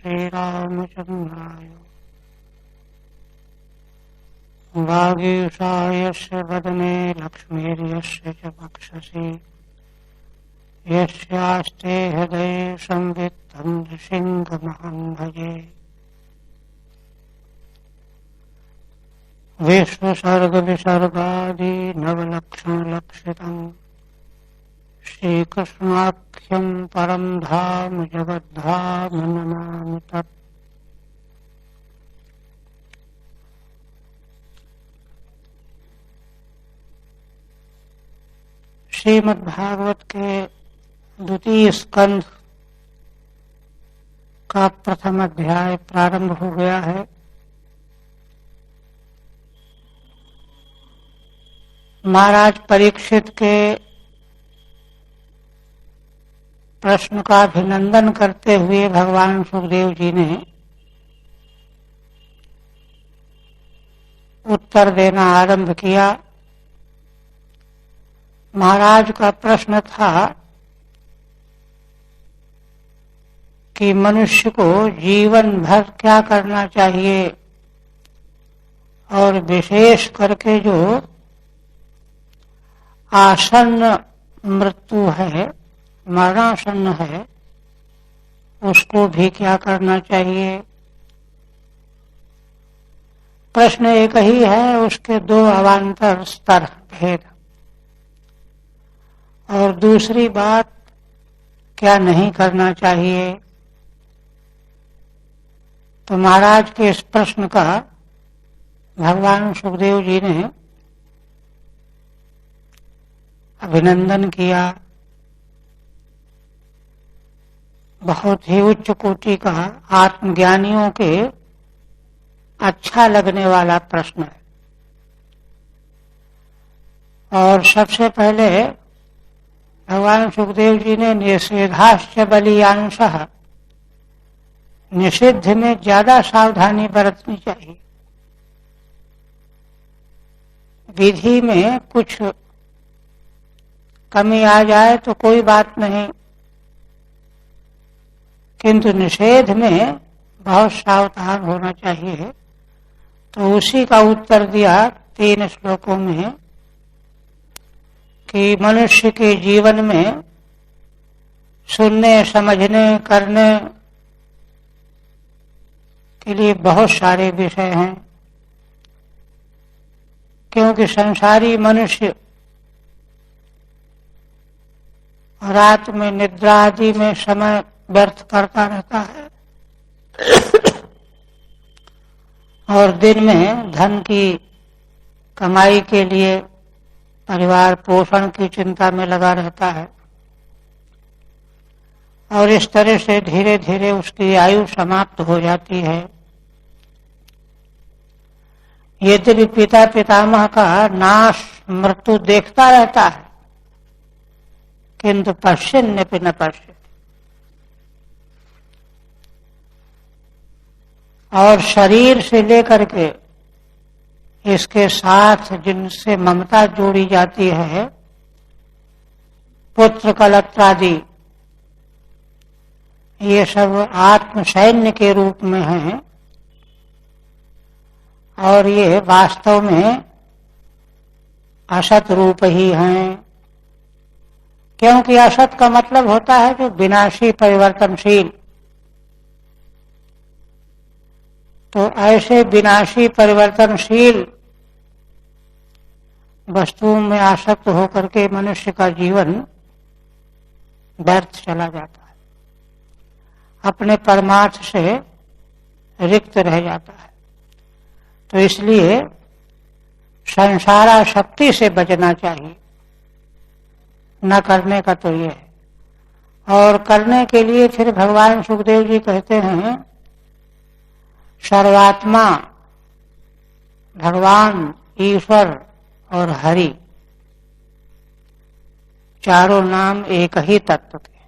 श्रीरामचन्द्राय वागीशायस्य वदने लक्ष्मीर्यस्य च वक्षसि यस्यास्ते हृदये संवित् तं नृसिंहमहं भजे। विश्वसर्गविसर्गादि नवलक्षणलक्षितम् श्रीकृष्णाख्यं परं धाम जगद्धाम नमामि तत्। श्रीमद्भागवत के द्वितीय स्कंध का प्रथम अध्याय प्रारंभ हो गया है। महाराज परीक्षित के प्रश्न का अभिनंदन करते हुए भगवान सुखदेव जी ने उत्तर देना आरंभ किया। महाराज का प्रश्न था कि मनुष्य को जीवन भर क्या करना चाहिए और विशेष करके जो आसन्न मृत्यु है, मरणासन्न है, उसको भी क्या करना चाहिए। प्रश्न एक ही है, उसके दो अवान्तर स्तर भेद। और दूसरी बात, क्या नहीं करना चाहिए। तो महाराज के इस प्रश्न का भगवान सुखदेव जी ने अभिनंदन किया। बहुत ही उच्च कोटि का, आत्मज्ञानियों के अच्छा लगने वाला प्रश्न है। और सबसे पहले भगवान सुखदेव जी ने निषेधाश्च बलीयांशः, निषिद्ध में ज्यादा सावधानी बरतनी चाहिए। विधि में कुछ कमी आ जाए तो कोई बात नहीं, किंतु निषेध में बहुत सावधान होना चाहिए। तो उसी का उत्तर दिया 3 श्लोकों में कि मनुष्य के जीवन में सुनने, समझने, करने के लिए बहुत सारे विषय हैं। क्योंकि संसारी मनुष्य रात में निद्रा आदि में समय व्यर्थ करता रहता है और दिन में धन की कमाई के लिए परिवार पोषण की चिंता में लगा रहता है। और इस तरह से धीरे धीरे उसकी आयु समाप्त हो जाती है। यद्यपि पिता पितामह का नाश मृत्यु देखता रहता है, किंतु पश्चिन्नपि न पश्यति। और शरीर से लेकर के इसके साथ जिनसे ममता जोड़ी जाती है, पुत्र कलत्रादि, ये सब आत्म सैन्य के रूप में हैं। और ये वास्तव में असत रूप ही हैं। क्योंकि असत का मतलब होता है जो विनाशी, परिवर्तनशील। तो ऐसे विनाशी, परिवर्तनशील वस्तुओं में आसक्त होकर के मनुष्य का जीवन व्यर्थ चला जाता है, अपने परमार्थ से रिक्त रह जाता है। तो इसलिए संसारासक्ति से बचना चाहिए। न करने का तो ये है। और करने के लिए फिर भगवान सुखदेव जी कहते हैं, सर्वात्मा, भगवान, ईश्वर और हरि, चारों नाम एक ही तत्व के।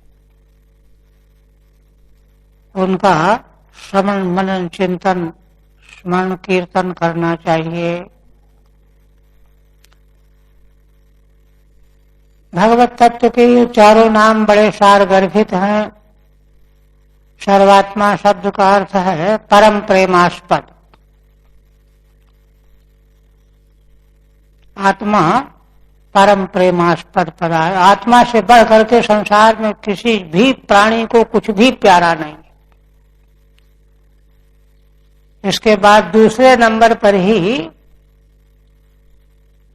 उनका श्रवण, मनन, चिंतन, स्मरण, कीर्तन करना चाहिए। भगवत तत्व के ये चारों नाम बड़े सार गर्भित हैं। सर्वात्मा शब्द का अर्थ है परम प्रेमास्पद। आत्मा परम प्रेमास्पद पदार्थ, आत्मा से बढ़ करके संसार में किसी भी प्राणी को कुछ भी प्यारा नहीं। इसके बाद दूसरे नंबर पर ही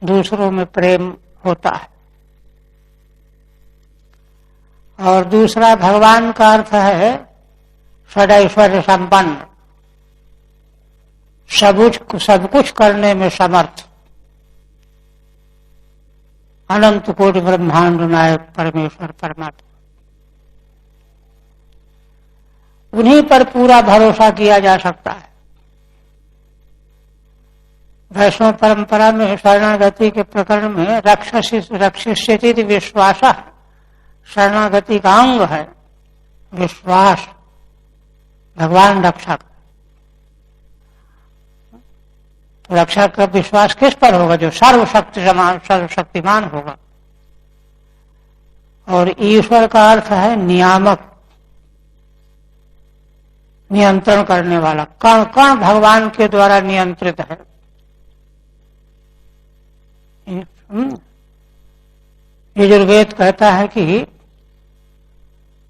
दूसरों में प्रेम होता है। और दूसरा भगवान का अर्थ है सदैश्वर्य संपन्न, सब कुछ करने में समर्थ, अनंत कोटि ब्रह्मांड नायक परमेश्वर परमात्मा। उन्हीं पर पूरा भरोसा किया जा सकता है। वैष्णव परंपरा में शरणागति के प्रकरण में रक्षिष्यति विश्वास शरणागति का अंग है। विश्वास, भगवान रक्षक। रक्षक का विश्वास किस पर होगा? जो सर्वशक्तिमान होगा। और ईश्वर का अर्थ है नियामक, नियंत्रण करने वाला। कण कण भगवान के द्वारा नियंत्रित है। यजुर्वेद कहता है कि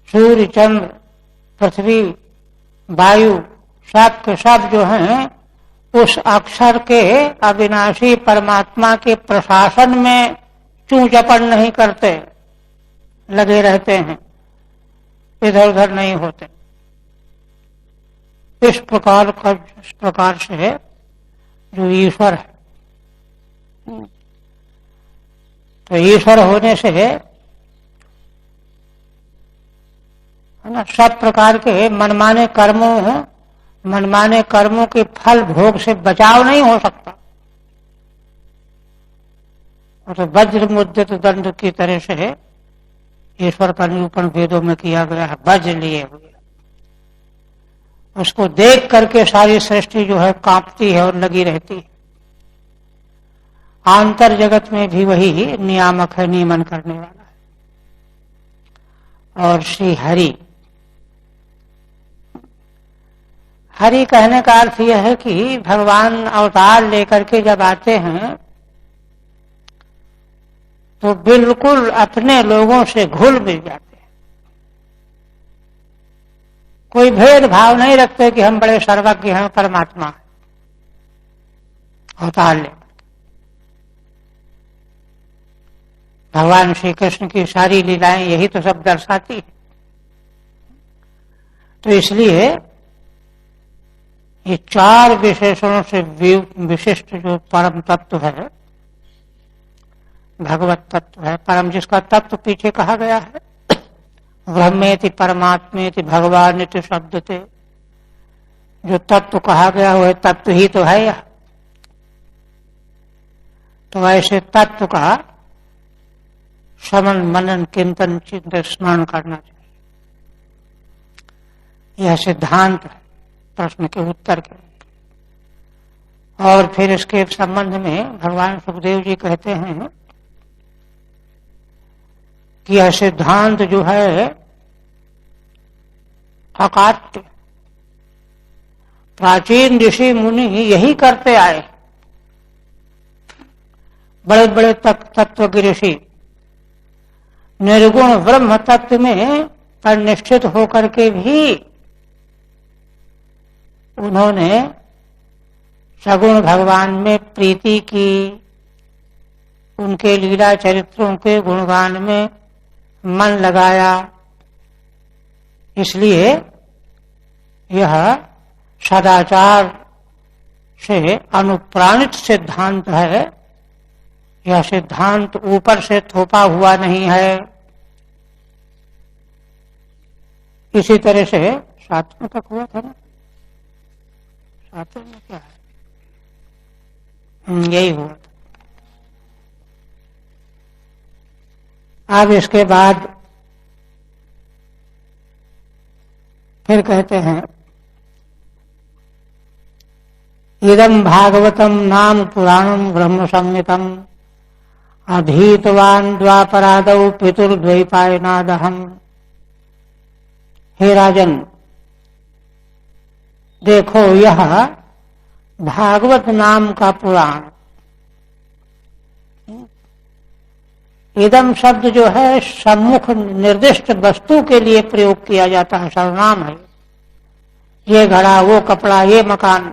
सूर्य, चंद्र, पृथ्वी, वायु सब के सब जो हैं उस अक्षर के अविनाशी परमात्मा के प्रशासन में चूं चपड़ नहीं करते, लगे रहते हैं, इधर उधर नहीं होते। इस प्रकार से जो ईश्वर है, तो ईश्वर होने से है ना, सब प्रकार के मनमाने कर्मों के फल भोग से बचाव नहीं हो सकता। तो वज्र मुद्रित दंड की तरह से ईश्वर का निरूपण वेदों में किया गया है। वज्र लिए हुए, उसको देख करके सारी सृष्टि जो है कांपती है और लगी रहती है। आंतर जगत में भी वही नियामक है, नियमन करने वाला है। और श्री हरि, हरि कहने का अर्थ यह है कि भगवान अवतार लेकर के जब आते हैं तो बिल्कुल अपने लोगों से घुल मिल जाते हैं। कोई भेदभाव नहीं रखते कि हम बड़े सर्वज्ञ हैं, परमात्मा है, अवतार ले। भगवान श्री कृष्ण की सारी लीलाएं यही तो सब दर्शाती है। तो इसलिए ये चार विशेषणों से विशिष्ट जो परम तत्व है, भगवत तत्व है, परम जिसका तत्व पीछे कहा गया है, ब्रह्मेति परमात्मेति भगवानिति शब्दते, जो तत्व कहा गया वह तत्व ही तो है यह। तो ऐसे तत्व का श्रवण मनन चिंतन स्मरण करना चाहिए। यह सिद्धांत है प्रश्न के उत्तर के। और फिर इसके संबंध में भगवान सुखदेव जी कहते हैं कि यह सिद्धांत जो है अकाट्य, प्राचीन ऋषि मुनि यही करते आए। बड़े बड़े तत्व के ऋषि निर्गुण ब्रह्म तत्व में परिनिष्ठित होकर के भी उन्होंने सगुण भगवान में प्रीति की, उनके लीला चरित्रों के गुणगान में मन लगाया। इसलिए यह सदाचार से अनुप्राणित सिद्धांत है। यह सिद्धांत ऊपर से थोपा हुआ नहीं है। इसी तरह से सातवें तक हुआ था ना, सातवें में क्या है, यही हुआ था। अब इसके बाद फिर कहते हैं इदं भागवतम नाम पुराणम ब्रह्म संहितम अधीतवान द्वापरादौ पितुर्द्वैपायनादहम्। हे राजन, देखो यह भागवत नाम का पुराण, इदम शब्द जो है सम्मुख निर्दिष्ट वस्तु के लिए प्रयोग किया जाता है, सर्वनाम है। ये घड़ा, वो कपड़ा, ये मकान।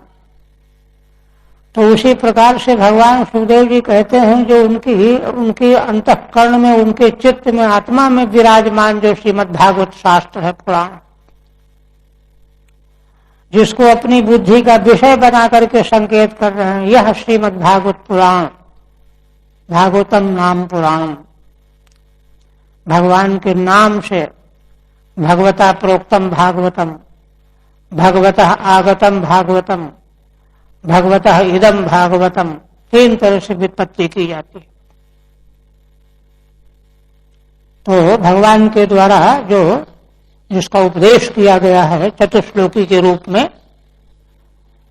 तो उसी प्रकार से भगवान सुखदेव जी कहते हैं जो उनकी अंतःकरण में, उनके चित्त में, आत्मा में विराजमान जो श्रीमद् भागवत शास्त्र है, पुराण, जिसको अपनी बुद्धि का विषय बना करके संकेत कर रहे हैं, यह श्रीमद् भागवत पुराण, भागवतम नाम पुराण, भगवान के नाम से भगवता प्रोक्तम भागवतम, भगवतः आगतम भागवतम, भगवतः इदम भागवतम, 3 तरह से व्युत्पत्ति की जाती है। तो भगवान के द्वारा जो जिसका उपदेश किया गया है चतुश्लोकी के रूप में,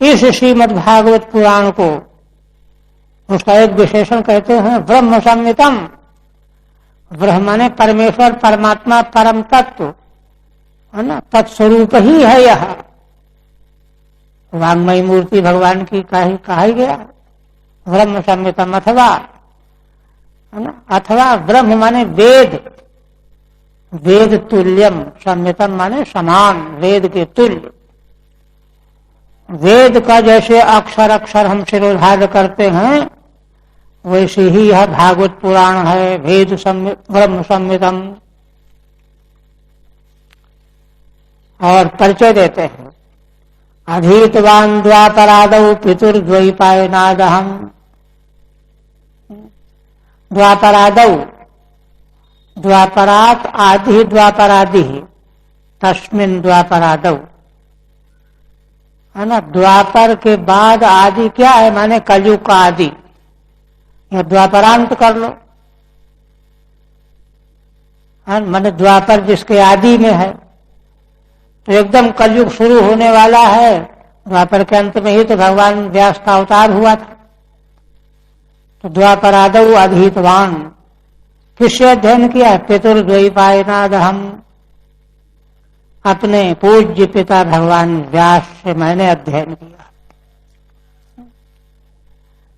इस श्रीमद् भागवत पुराण को, उसका एक विशेषण कहते हैं ब्रह्म संहितम। ब्रह्म ने परमेश्वर, परमात्मा, परम तत्व है ना, तत्स्वरूप ही है यह। वांग्मयी मूर्ति भगवान की कहा ही गया, ब्रह्म संहितम, अथवा है ना, अथवा ब्रह्म माने वेद, वेद तुल्यम, संहितम माने समान, वेद के तुल्य। वेद का जैसे अक्षर अक्षर हम शिरोधार्य करते हैं, वैसे ही यह भागवत पुराण है, वेद ब्रह्म संहितम। और परिचय देते हैं, अधीतवान द्वापरादौ पितुर्द्वैपायनादहम्। द्वापरादौ, द्वापरात आदि द्वापरादि, तस्मिन् द्वापरादौ, है ना। द्वापर के बाद आदि क्या है, माने कलयुग का आदि, या द्वापरांत कर लो, माने द्वापर जिसके आदि में है। तो एकदम कलयुग शुरू होने वाला है, द्वापर के अंत में ही तो भगवान व्यास का अवतार हुआ था। तो द्वापरादौ अधीतवान, किससे अध्ययन किया? पितुर्द्वैपायनादहम्, अपने पूज्य पिता भगवान व्यास से मैंने अध्ययन किया।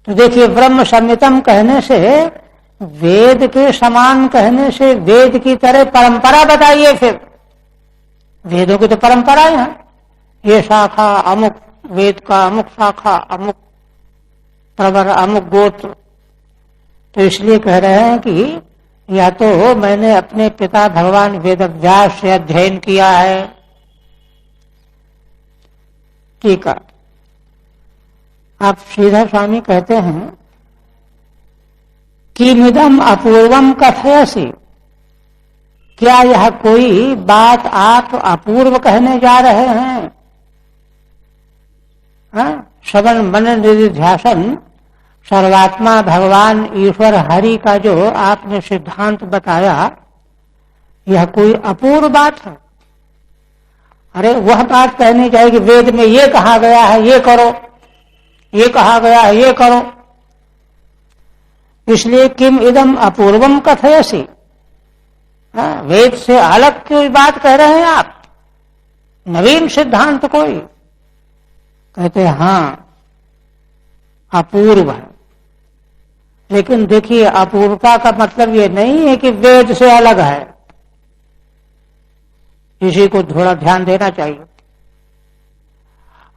तो देखिए, ब्रह्म संहितम कहने से, वेद के समान कहने से, वेद की तरह परंपरा बताइए। फिर वेदों की तो परंपराएं हैं, ये शाखा अमुक वेद का, अमुक शाखा, अमुक प्रवर, अमुक गोत्र। तो इसलिए कह रहे हैं कि या तो मैंने अपने पिता भगवान वेदव्यास से अध्ययन किया है। ठीक है। आप श्रीधर स्वामी कहते हैं कि मिदम अपूर्वम कथयसि, क्या यह कोई बात आप अपूर्व कहने जा रहे हैं? श्रवण मनन निधिध्यासन, सर्वात्मा भगवान ईश्वर हरि का जो आपने सिद्धांत बताया, यह कोई अपूर्व बात है? अरे वह बात कहनी चाहिए कि वेद में ये कहा गया है, ये करो, ये कहा गया है, ये करो। इसलिए किम इदम अपूर्वम कथयसि, वेद से अलग कोई बात कह रहे हैं आप, नवीन सिद्धांत कोई? कहते हैं हाँ, अपूर्व है। लेकिन देखिए, अपूर्वता का मतलब ये नहीं है कि वेद से अलग है, इसी को थोड़ा ध्यान देना चाहिए।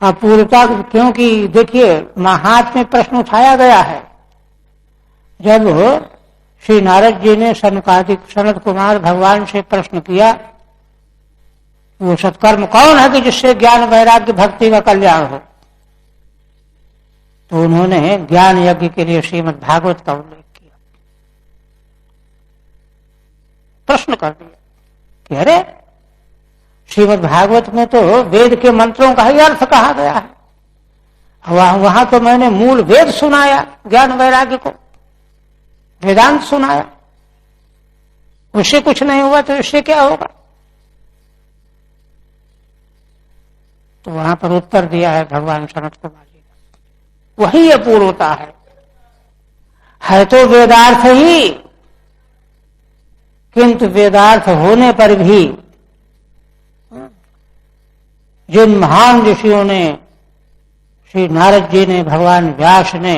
अपूर्वता क्योंकि देखिए, महात्म्य में प्रश्न उठाया गया है। जब श्री नारद जी ने सनत कुमार भगवान से प्रश्न किया, वो सत्कर्म कौन है कि जिससे ज्ञान वैराग्य भक्ति का कल्याण हो, तो उन्होंने ज्ञान यज्ञ के लिए श्रीमद् भागवत का उल्लेख किया। प्रश्न कर दिया कि अरे श्रीमद् भागवत में तो वेद के मंत्रों का ही अर्थ कहा गया है, वहां तो मैंने मूल वेद सुनाया, ज्ञान वैराग्य को वेदांत सुनाया, उससे कुछ नहीं हुआ तो इससे क्या होगा? तो वहां पर उत्तर दिया है भगवान सनत कुमार जी ने, वही अपूर्वता है तो वेदार्थ ही, किंतु वेदार्थ होने पर भी जिन महान ऋषियों ने, श्री नारद जी ने, भगवान व्यास ने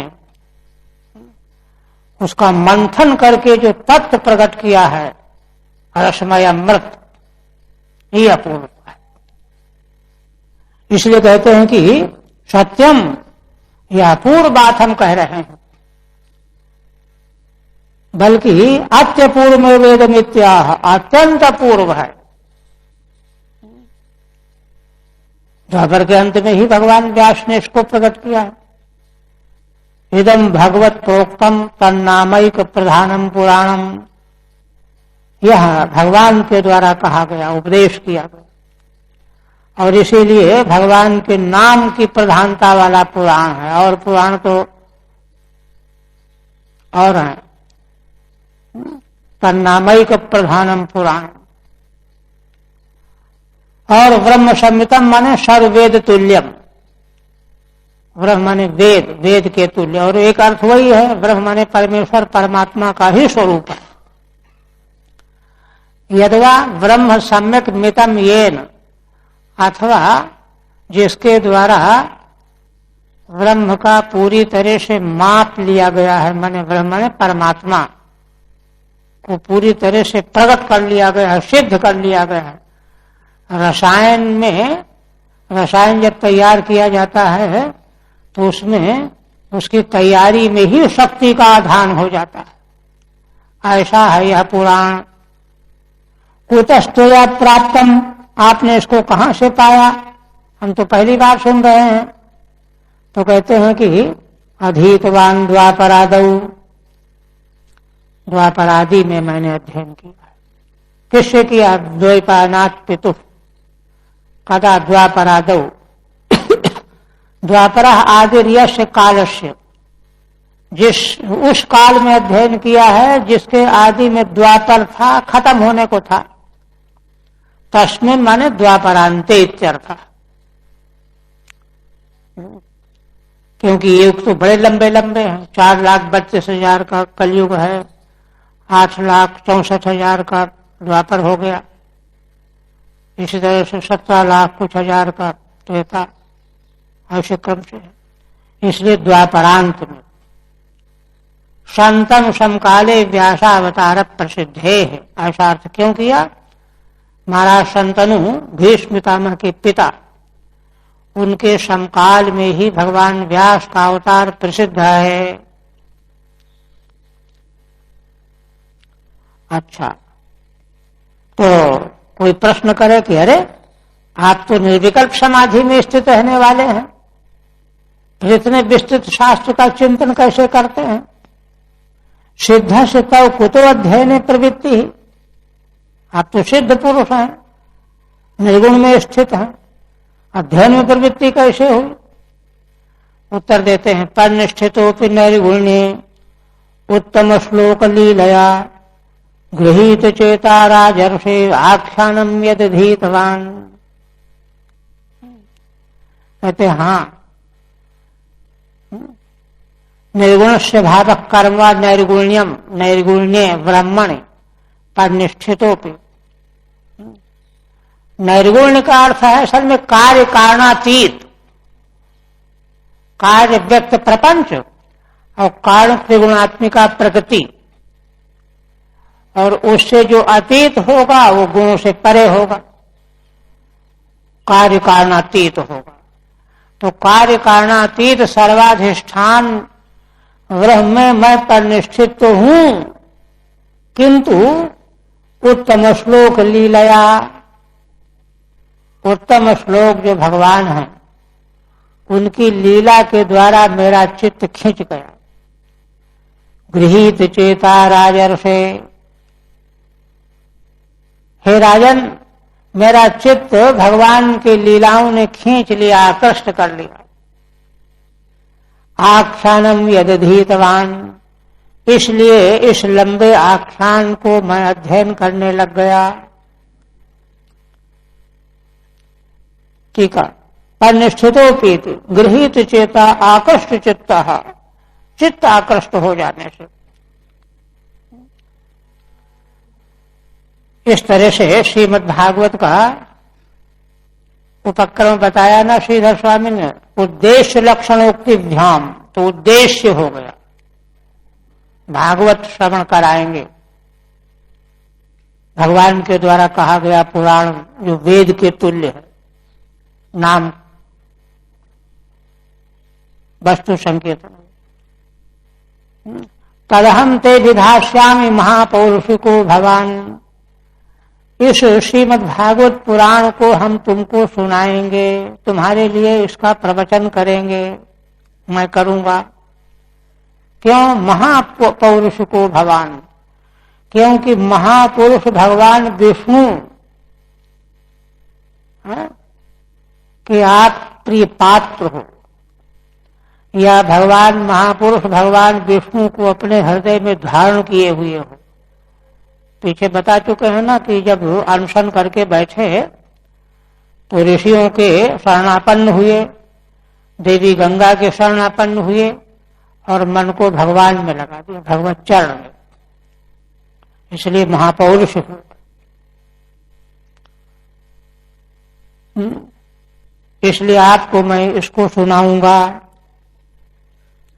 उसका मंथन करके जो तत्व प्रकट किया है, रसमय अमृत, ये अपूर्व है। इसलिए कहते हैं कि सत्यम, यह अपूर्व बात हम कह रहे हैं, बल्कि अत्यपूर्व में वेद मित्याह, अत्यंत अपूर्व है। द्वापर के अंत में ही भगवान व्यास ने इसको प्रकट किया है। इदम भगवत प्रोक्तम तन्नामैक प्रधानम पुराणम, यह भगवान के द्वारा कहा गया, उपदेश किया गया, और इसीलिए भगवान के नाम की प्रधानता वाला पुराण है। और पुराण तो और है, तन्नामैक प्रधानम पुराण। और ब्रह्म संहितम माने सर्ववेद तुल्यम, ब्रह्म माने वेद, वेद के तुल्य। और एक अर्थ वही है, ब्रह्म माने परमेश्वर, परमात्मा का ही स्वरूप है। यद्वा ब्रह्म सम्यक मितम येन, अथवा जिसके द्वारा ब्रह्म का पूरी तरह से माप लिया गया है, माने ब्रह्म माने परमात्मा को पूरी तरह से प्रकट कर लिया गया है, सिद्ध कर लिया गया है। रसायन में, रसायन जब तैयार किया जाता है तो उसमें उसकी तैयारी में ही शक्ति का आधान हो जाता है। ऐसा है यह पुराण। कुतस्तया प्राप्तम, आपने इसको कहां से पाया? हम तो पहली बार सुन रहे हैं। तो कहते हैं कि अधीतवान द्वापरादौ, द्वापरादि में मैंने अध्ययन किया। किससे किया? द्वैपायनाथ पितु कदा द्वापरादौ, द्वापर आदिर्यस्य कालस्य, जिस उस काल में अध्ययन किया है जिसके आदि में द्वापर था, खत्म होने को था। तस्मिन् माने द्वापरांते इत्यर्थ, क्योंकि युग तो बड़े लंबे लंबे हैं। 4,32,000 का कलयुग है, 8,64,000 का द्वापर हो गया, इसी तरह से 17,00,000 कुछ हजार का त्रेता, ऐसे क्रम से। इसलिए द्वापरांत में संतम समकाले व्यासावतार प्रसिद्धे है, ऐसा अर्थ क्यों किया? महाराज शंतनु भीष्म पितामह के पिता, उनके समकाल में ही भगवान व्यास का अवतार प्रसिद्ध है। अच्छा, तो कोई प्रश्न करे कि अरे आप तो निर्विकल्प समाधि में स्थित रहने वाले हैं, फिर इतने विस्तृत शास्त्र का चिंतन कैसे करते हैं? सिद्ध से तव कुतो अध्ययन प्रवृत्ति, आप तो सिद्ध पुरुष हैं, निर्गुण में स्थित हैं, अध्ययन में प्रवृत्ति कैसे हुई? उत्तर देते हैं, परनिष्ठितोपि निर्गुण्ये उत्तम श्लोक लीलया गृहीत चेता राजर्षे आख्यानम यदधीतवान। कहते हाँ, निर्गुण से भाव कर्म नैर्गुण्यम, नैर्गुण्य ब्रह्मण परनिष्ठितोपि। नैर्गुण्य का अर्थ है असल में कार्य कारणातीत, कार्य व्यक्त प्रपंच और कारण त्रिगुणात्मिका प्रकृति, और उससे जो अतीत होगा वो गुणों से परे होगा, कार्य कारणातीत होगा। तो कार्य कारणातीत सर्वाधिष्ठान ब्रह्म में मैं परनिष्ठित तो हूं, किंतु उत्तम श्लोक लीलया, उत्तम श्लोक जो भगवान हैं उनकी लीला के द्वारा मेरा चित्त खिंच गया। गृहीत चेता राजर्षे, हे राजन, मेरा चित्त भगवान की लीलाओं ने खींच लिया, आकृष्ट कर लिया। आख्यानम यदधीतवान, इसलिए इस लंबे आख्यान को मैं अध्ययन करने लग गया। ठीक है, परनिष्ठितोपीति गृहीत चेता आकृष्ट चित्तः, चित्त आकृष्ट हो जाने से। इस तरह से श्रीमद् भागवत का उपक्रम बताया ना श्रीधर स्वामी ने, उद्देश्य लक्षणोक्ति ध्यान, तो उद्देश्य हो गया भागवत श्रवण कराएंगे। भगवान के द्वारा कहा गया पुराण जो वेद के तुल्य है, नाम वस्तु संकेतन। तदहम ते विधास्यामि महापौरुषिको भगवान, इस श्रीमद् भागवत पुराण को हम तुमको सुनाएंगे, तुम्हारे लिए इसका प्रवचन करेंगे, मैं करूंगा। क्यों? महापौरुषिको भगवान, क्योंकि महापुरुष भगवान विष्णु कि आप प्रिय पात्र हो, या भगवान महापुरुष भगवान विष्णु को अपने हृदय में धारण किए हुए हो। पीछे बता चुके हैं ना कि जब अनशन करके बैठे तो ऋषियों के शरणापन्न हुए, देवी गंगा के शरणापन्न हुए और मन को भगवान में लगा दिया, भगवत चरण में, इसलिए महापौरुष हो। इसलिए आपको मैं इसको सुनाऊंगा।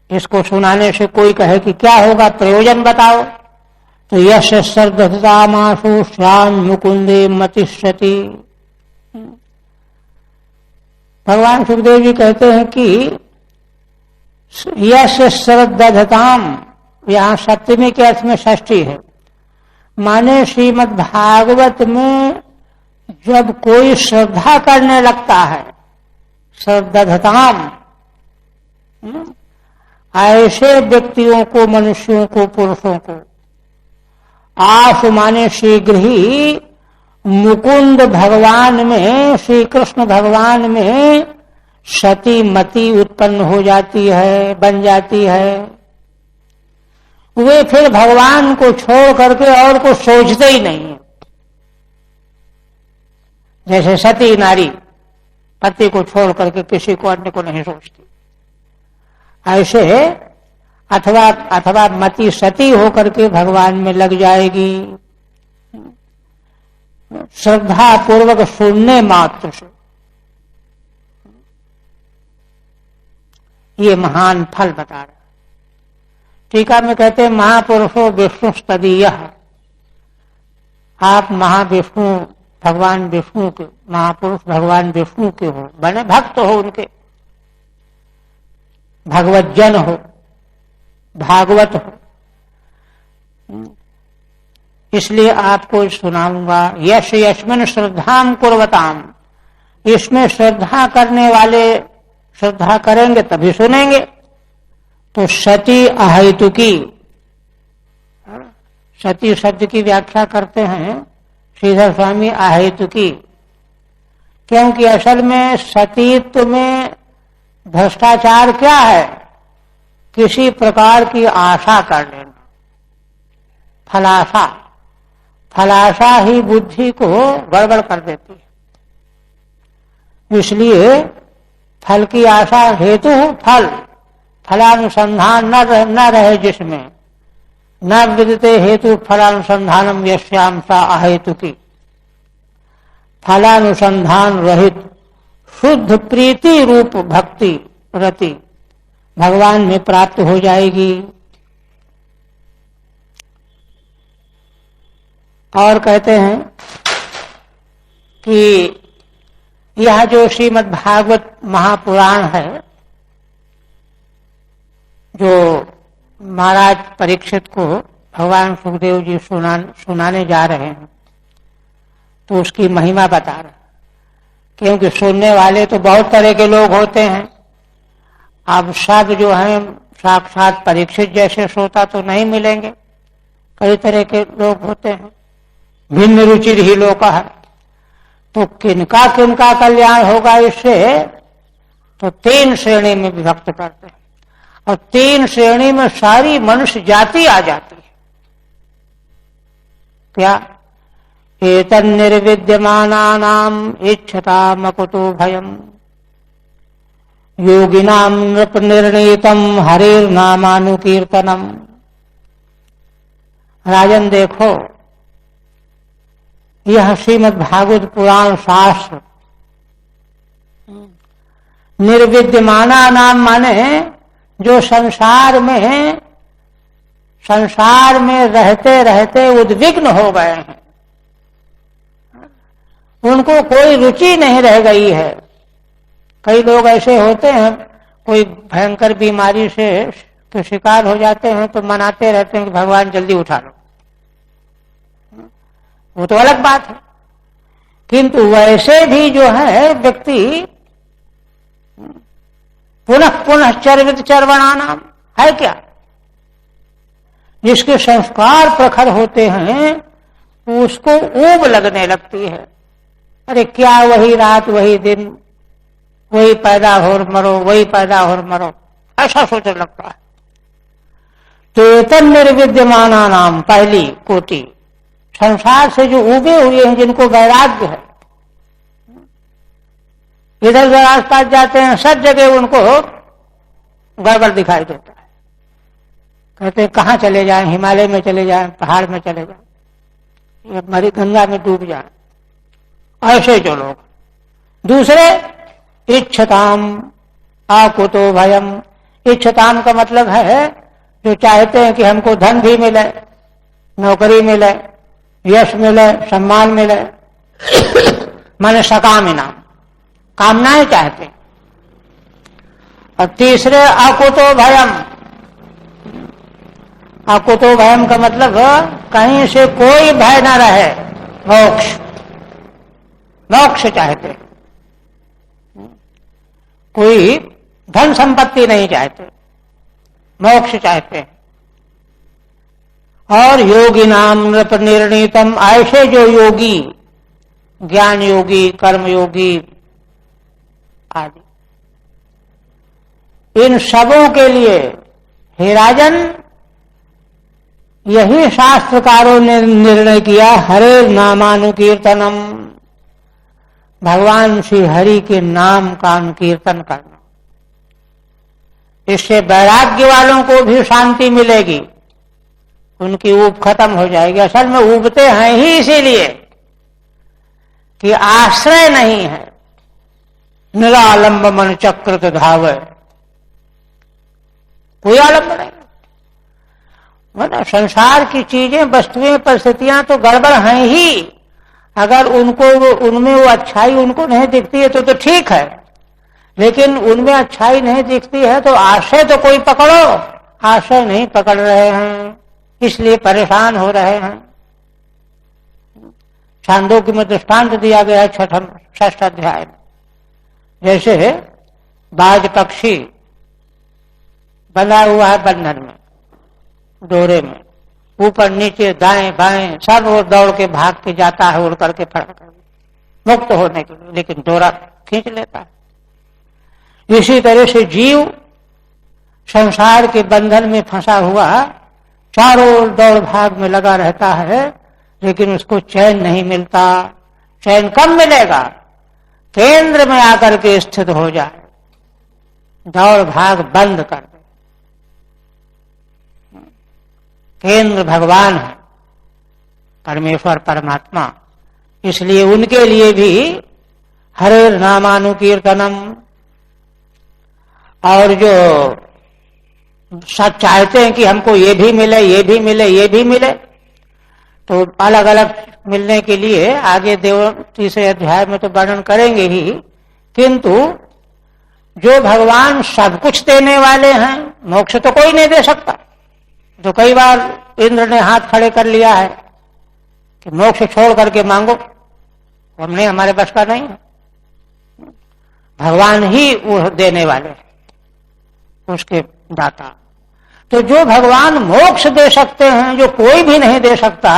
इसको सुनाने से कोई कहे कि क्या होगा, प्रयोजन बताओ, तो यश श्रद्धामाशु श्याम मुकुंदे मतिष्यति। भगवान सुखदेव जी कहते हैं कि यश श्रद्धाम, यहां सप्तमी के अर्थ में षष्ठी है, माने श्रीमद् भागवत में जब कोई श्रद्धा करने लगता है, श्रद्धाम, ऐसे व्यक्तियों को, मनुष्यों को, पुरुषों को, आशु माने शीघ्र ही, मुकुंद भगवान में, श्री कृष्ण भगवान में सती मति उत्पन्न हो जाती है, बन जाती है। वे फिर भगवान को छोड़ करके और को सोचते ही नहीं है। जैसे सती नारी पति को छोड़ करके किसी को अन्य को नहीं सोचती, ऐसे अथवा मति सती होकर के भगवान में लग जाएगी, श्रद्धा पूर्वक सुनने मात्र से। ये महान फल बता रहे। टीका में कहते हैं महापुरुषो विष्णु तदीय, आप महाविष्णु भगवान विष्णु के, महापुरुष भगवान विष्णु के हो, बने भक्त हो उनके, भगवत जन हो, भागवत हो, इसलिए आपको सुनाऊंगा। यश यस्मिन श्रद्धाम कुर्वताम, इसमें श्रद्धा करने वाले श्रद्धा करेंगे तभी सुनेंगे। तो सती अहेतुकी, सती शब्द की व्याख्या करते हैं श्रीधर स्वामी अहेतुकी, क्योंकि असल में सतीत्व में भ्रष्टाचार क्या है? किसी प्रकार की आशा कर लेना, फलाशा। फलाशा ही बुद्धि को गड़बड़ कर देती है। इसलिए फल की आशा हेतु फल, फलानुसंधान न रहे जिसमें, न विदिते हेतु फलानुसंधानम यस्याम सा अहेतुकी। फलानुसंधान रहित शुद्ध प्रीति रूप भक्ति रति भगवान में प्राप्त हो जाएगी। और कहते हैं कि यह जो श्रीमद् भागवत महापुराण है, जो महाराज परीक्षित को भगवान सुखदेव जी सुनाने जा रहे हैं, तो उसकी महिमा बता रहे। क्योंकि सुनने वाले तो बहुत तरह के लोग होते हैं। अब सब जो हैं साक्षात परीक्षित जैसे श्रोता तो नहीं मिलेंगे, कई तरह के लोग होते हैं, भिन्न रुचि ही लोग है। तो किनका किनका कल्याण होगा इससे, तो 3 श्रेणी में विभक्त करते हैं, और 3 श्रेणी में सारी मनुष्य जाति आ जाती है। क्या? एतन्निर्विद्यमानानाम इच्छता मकुतो भयम, योगिनाम नृप निर्णीतम हरिर नामानुकीर्तनम। राजन देखो, यह श्रीमद् भागवत पुराण शास्त्र निर्विद्यमाना नाम माने जो संसार में रहते रहते उद्विग्न हो गए हैं, उनको कोई रुचि नहीं रह गई है। कई लोग ऐसे होते हैं, कोई भयंकर बीमारी से तो शिकार हो जाते हैं तो मनाते रहते हैं कि भगवान जल्दी उठा लो, वो तो अलग बात है। किंतु वैसे भी जो है व्यक्ति पुनः पुनः चर्वित चर्वणा नाम है क्या, जिसके संस्कार प्रखर होते हैं उसको ऊब लगने लगती है। अरे क्या वही रात वही दिन, वही पैदा हो मरो, वही पैदा हो मरो, ऐसा सोचने लगता है। चेतन निर्विद्यमाना नाम पहली कोटि, संसार से जो उबे हुए हैं, जिनको वैराग्य है, इधर उधर आसपास जाते हैं, सब जगह उनको गड़बड़ दिखाई देता है। कहते हैं कहाँ चले जाएं, हिमालय में चले जाएं, पहाड़ में चले जाएं, या मरी गंगा में डूब जाएं, ऐसे जो लोग। दूसरे इच्छताम आकुतो भयम, इच्छताम का मतलब है जो चाहते हैं कि हमको धन भी मिले, नौकरी मिले, यश मिले, सम्मान मिले, माने सकामिना, कामनाएं चाहते हैं। और तीसरे अकुतो भयम, अकुतो भयम का मतलब कहीं से कोई भय न रहे, मोक्ष, मोक्ष चाहते, कोई धन संपत्ति नहीं चाहते, मोक्ष चाहते हैं। और योगी नाम नृप निर्णीतम, ऐसे जो योगी, ज्ञान योगी, कर्म योगी आदि, इन सबों के लिए हे राजन यही शास्त्रकारों ने निर्णय किया, हरे नामानुकीर्तनम, भगवान श्री हरि के नाम का अनुकीर्तन करना। इससे वैराग्य वालों को भी शांति मिलेगी, उनकी ऊब खत्म हो जाएगी। असल में ऊबते हैं ही इसीलिए कि आश्रय नहीं है, निरालंब मन चक्रत धावे, कोई आलंब नहीं। मतलब संसार की चीजें, वस्तुएं, परिस्थितियां तो गड़बड़ हैं ही। अगर उनमें वो अच्छाई उनको नहीं दिखती है तो ठीक है, लेकिन उनमें अच्छाई नहीं दिखती है तो आश्रय तो कोई पकड़ो, आश्रय नहीं पकड़ रहे हैं, इसलिए परेशान हो रहे हैं। छांदोग्य में दृष्टांत दिया गया है 6th अध्याय में, जैसे बाज पक्षी बंधा हुआ है बंधन में, डोरे में, ऊपर नीचे दाएं बाएं सब वो दौड़ के भाग के जाता है, उड़ करके फड़क कर मुक्त होने के लिए, लेकिन डोरा खींच लेता है। इसी तरह से जीव संसार के बंधन में फंसा हुआ चारों ओर दौड़ भाग में लगा रहता है, लेकिन उसको चैन नहीं मिलता। चैन कब मिलेगा? केंद्र में आकर के स्थित हो जाए, दौड़ भाग बंद कर दे। केंद्र भगवान है, परमेश्वर परमात्मा, इसलिए उनके लिए भी हरे नामानुकीर्तनम। और जो सब चाहते हैं कि हमको ये भी मिले, ये भी मिले, ये भी मिले, तो अलग अलग मिलने के लिए आगे देव 3 अध्याय में तो वर्णन करेंगे ही, किंतु जो भगवान सब कुछ देने वाले हैं, मोक्ष तो कोई नहीं दे सकता। तो कई बार इंद्र ने हाथ खड़े कर लिया है कि मोक्ष छोड़ करके मांगो, हमने, हमारे बस का नहीं है, भगवान ही वो देने वाले हैं, उसके दाता। तो जो भगवान मोक्ष दे सकते हैं, जो कोई भी नहीं दे सकता,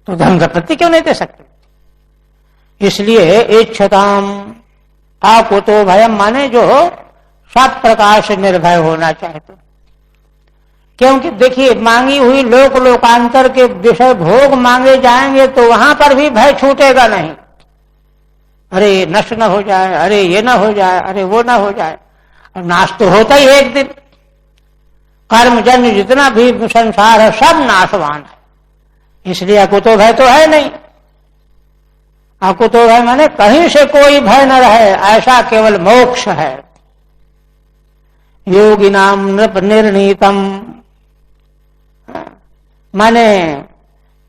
तो धन संपत्ति क्यों नहीं दे सकते? इसलिए इच्छताम आकुतो भयम, माने जो सब प्रकार से निर्भय होना चाहते। क्योंकि देखिए, मांगी हुई लोक लोकांतर के विषय भोग मांगे जाएंगे तो वहां पर भी भय छूटेगा नहीं। अरे नष्ट न हो जाए, अरे ये न हो जाए, अरे वो न हो जाए। नाश तो होता ही एक दिन, कर्मजन्य जितना भी संसार है सब नाशवान है, इसलिए अकुतो भय तो है नहीं। अकुतो भय माने कहीं से कोई भय न रहे, ऐसा केवल मोक्ष है। योगिनाम नृप निर्णीतम माने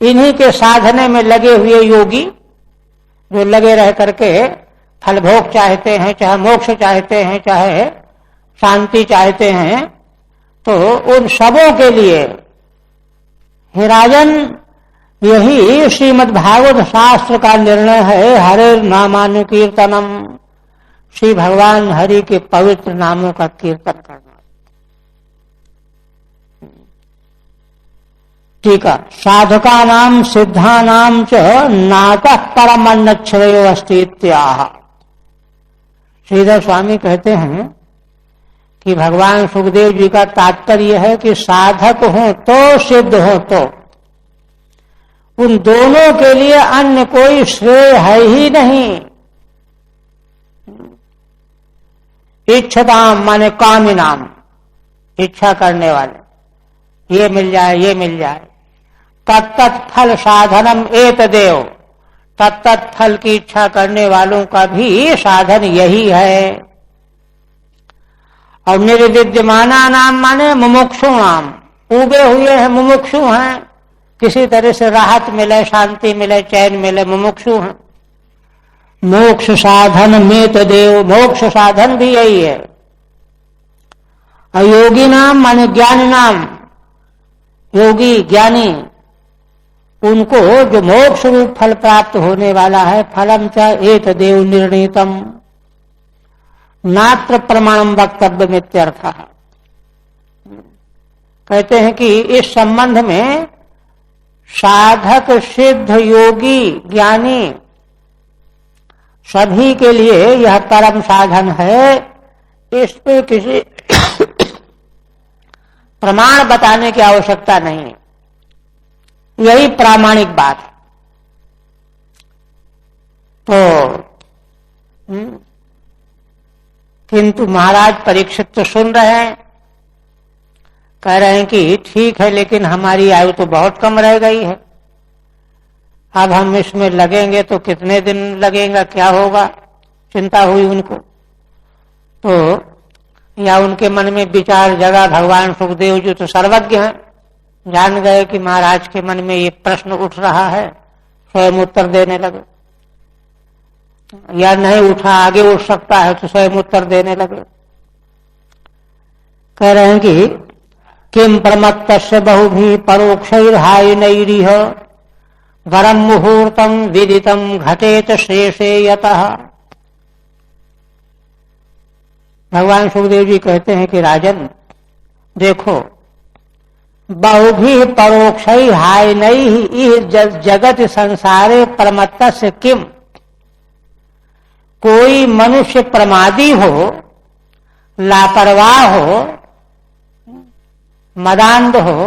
इन्हीं के साधने में लगे हुए योगी, जो लगे रह करके फल भोग चाहते हैं, चाहे मोक्ष चाहते हैं, चाहे शांति चाहते हैं, तो उन सबों के लिए हे राजन यही श्रीमद् भागवत शास्त्र का निर्णय है। हरे नामानुकीर्तनम, श्री भगवान हरि के पवित्र नामों का कीर्तन करना। ठीक है। साधका नाम सिद्धा नाम च नातः परमन्नच्छ्रेयो अस्ति इत्याह। श्रीधर स्वामी कहते हैं कि भगवान सुखदेव जी का तात्पर्य है कि साधक हो तो सिद्ध हो तो उन दोनों के लिए अन्य कोई श्रेय है ही नहीं। इच्छताम माने कामिनाम, इच्छा करने वाले, ये मिल जाए ये मिल जाए। तत्त फल साधनम एतदेव, तत्त फल की इच्छा करने वालों का भी साधन यही है। और निर्विद्यमाना नाम माने मुमुक्षु नाम, उबे हुए हैं, मुमुक्षु हैं, किसी तरह से राहत मिले, शांति मिले, चैन मिले, मुमुक्षु हैं। मोक्ष साधन में तदेव, मोक्ष साधन भी यही है। अयोगी नाम माने ज्ञानी नाम, योगी ज्ञानी, उनको जो मोक्ष रूप फल प्राप्त होने वाला है। फलम च एतदेव निर्णीतम नात्र प्रमाणम वक्तव्य मित्यर्थ। कहते हैं कि इस संबंध में साधक सिद्ध योगी ज्ञानी सभी के लिए यह परम साधन है। इस पे किसी प्रमाण बताने की आवश्यकता नहीं है, यही प्रामाणिक बात है। तो किंतु महाराज परीक्षित तो सुन रहे हैं, कह रहे हैं कि ठीक है, लेकिन हमारी आयु तो बहुत कम रह गई है, अब हम इसमें लगेंगे तो कितने दिन लगेगा, क्या होगा, चिंता हुई उनको। तो या उनके मन में विचार जगा, भगवान सुखदेव जी तो सर्वज्ञ हैं, जान गए कि महाराज के मन में ये प्रश्न उठ रहा है, स्वयं उत्तर देने लगे। या नहीं उठा, आगे उठ सकता है, तो स्वयं उत्तर देने लगे। कह रहे हैं कि किम प्रमत्तस्य बहुभी परोक्षैर्हाय नैरिह वरम मुहूर्तम विदितम घटेत शेषे यतः। भगवान सुखदेव जी कहते हैं कि राजन देखो, बहुभी परोक्षै हाय नहीं जगत संसारे प्रमत्तस्य किम, कोई मनुष्य प्रमादी हो, लापरवाह हो, मदांध हो,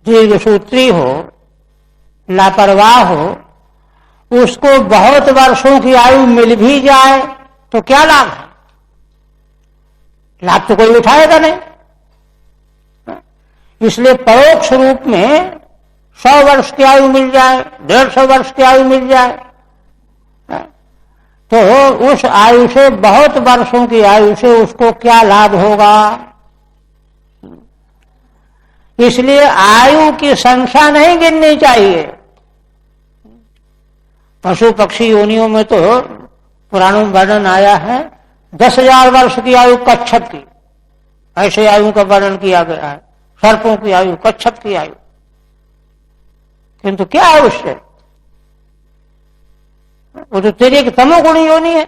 दीर्घसूत्री हो, लापरवाह हो, उसको बहुत वर्षों की आयु मिल भी जाए तो क्या लाभ है? लाभ तो कोई उठाएगा नहीं। इसलिए परोक्ष रूप में 100 वर्ष की आयु मिल जाए, 150 वर्ष की आयु मिल जाए, तो उस आयु से, बहुत वर्षों की आयु से उसको क्या लाभ होगा? इसलिए आयु की संख्या नहीं गिननी चाहिए। पशु पक्षी योनियों में तो पुराणों में वर्णन आया है 10,000 वर्ष की आयु कच्छप की, ऐसे आयु का वर्णन किया गया है। सर्पों की आयु, कच्छप की आयु, किंतु क्या है उससे? वो तो तेरी एक तमोगुणी योनि है,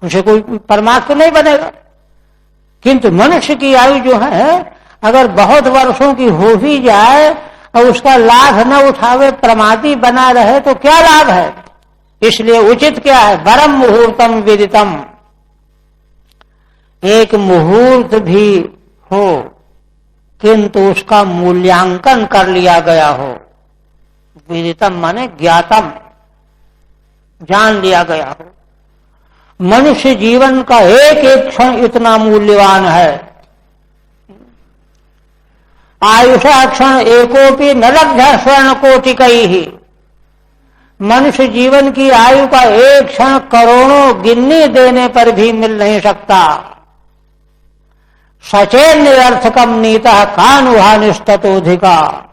उसे कोई परमात्मा नहीं बनेगा। किंतु मनुष्य की आयु जो है, अगर बहुत वर्षों की हो भी जाए और उसका लाभ न उठावे, प्रमादी बना रहे, तो क्या लाभ है? इसलिए उचित क्या है? वरम मुहूर्तम विदितम, एक मुहूर्त भी हो किंतु उसका मूल्यांकन कर लिया गया हो। विदितम माने ज्ञातम, जान लिया गया हो। मनुष्य जीवन का एक एक क्षण इतना मूल्यवान है। आयुषा क्षण एकोपि न लब्ध स्वर्ण कोटिकैः मनुष्य जीवन की आयु का एक क्षण करोड़ों गिनने देने पर भी मिल नहीं सकता। सचेन निरर्थकम नीता कानुहानिष्ठतोधिका।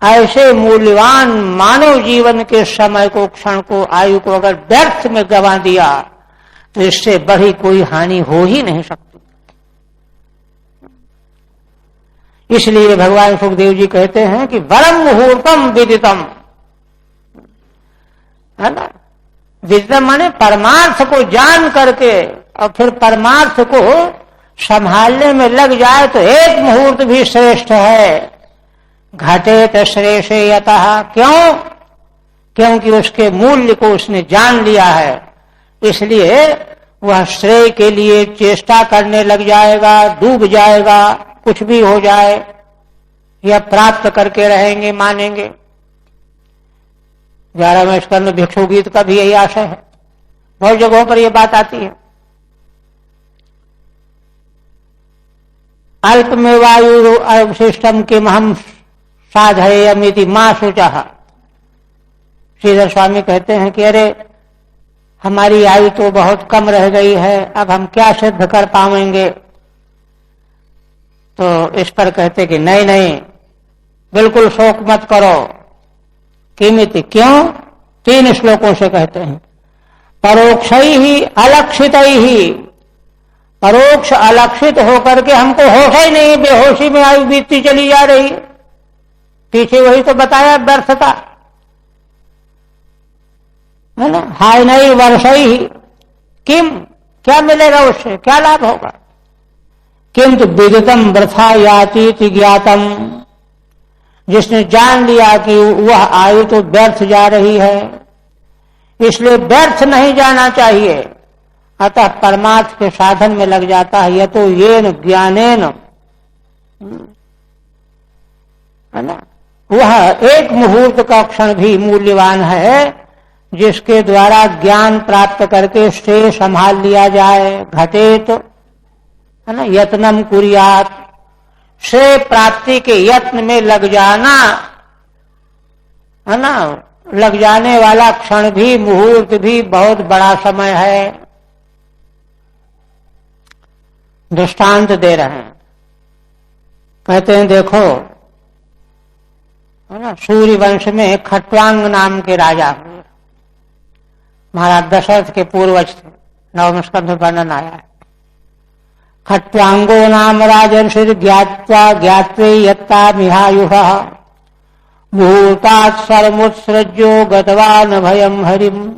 ऐसे मूल्यवान मानव जीवन के समय को, क्षण को, आयु को अगर व्यर्थ में गंवा दिया तो इससे बड़ी कोई हानि हो ही नहीं सकती। इसलिए भगवान सुखदेव जी कहते हैं कि वरम मुहूर्तम विदितम, है ना। विदितम माने परमार्थ को जान करके और फिर परमार्थ को संभालने में लग जाए तो एक मुहूर्त भी श्रेष्ठ है। घटेत श्रेष्ठ यतः, क्यों? क्योंकि उसके मूल्य को उसने जान लिया है, इसलिए वह श्रेय के लिए चेष्टा करने लग जाएगा, डूब जाएगा, कुछ भी हो जाए यह प्राप्त करके रहेंगे, मानेंगे। 11वें स्कंद भिक्षु गीत का भी यही आशय है, बहुत जगहों पर यह बात आती है। अल्प में वायु अवशिष्टम किम हम साधयमिति मां शुचः। श्रीधर स्वामी कहते हैं कि अरे हमारी आयु तो बहुत कम रह गई है, अब हम क्या सिद्ध कर पाएंगे। तो इस पर कहते कि नहीं नहीं, बिल्कुल शोक मत करो। किमिति, क्यों? 3 श्लोकों से कहते हैं। परोक्ष ही अलक्षित ही, परोक्ष अलक्षित होकर के हमको होश ही नहीं, बेहोशी में आयु बीतती चली जा रही है। पीछे वही तो बताया व्यर्थता, है ना। हाय नहीं वर्ष ही किम, क्या मिलेगा उससे, क्या लाभ होगा। किंतु विदितम वृथा याति ज्ञातम, जिसने जान लिया कि वह आयु तो व्यर्थ जा रही है, इसलिए व्यर्थ नहीं जाना चाहिए, अतः परमार्थ के साधन में लग जाता है। यह तो येन ज्ञानेन, है ना। वह एक मुहूर्त का क्षण भी मूल्यवान है, जिसके द्वारा ज्ञान प्राप्त करके श्रेय संभाल लिया जाए। घटे तो, है ना, यत्नम कुर्यात, श्रेय प्राप्ति के यत्न में लग जाना, है ना। लग जाने वाला क्षण भी, मुहूर्त भी बहुत बड़ा समय है। दृष्टांत दे रहे हैं, कहते हैं देखो, है ना, सूर्य वंश में खट्वांग नाम के राजा हुए। महाराज दशरथ के पूर्वज थे, 9वें स्कंध में वर्णन आया है। खट्वांगो नाम राजर्षि ज्ञात्वा ज्ञात्वे यत्ता मिहायुषः मुहूर्तात् सर्वोत्सृज्यो गतवान भयम हरिम।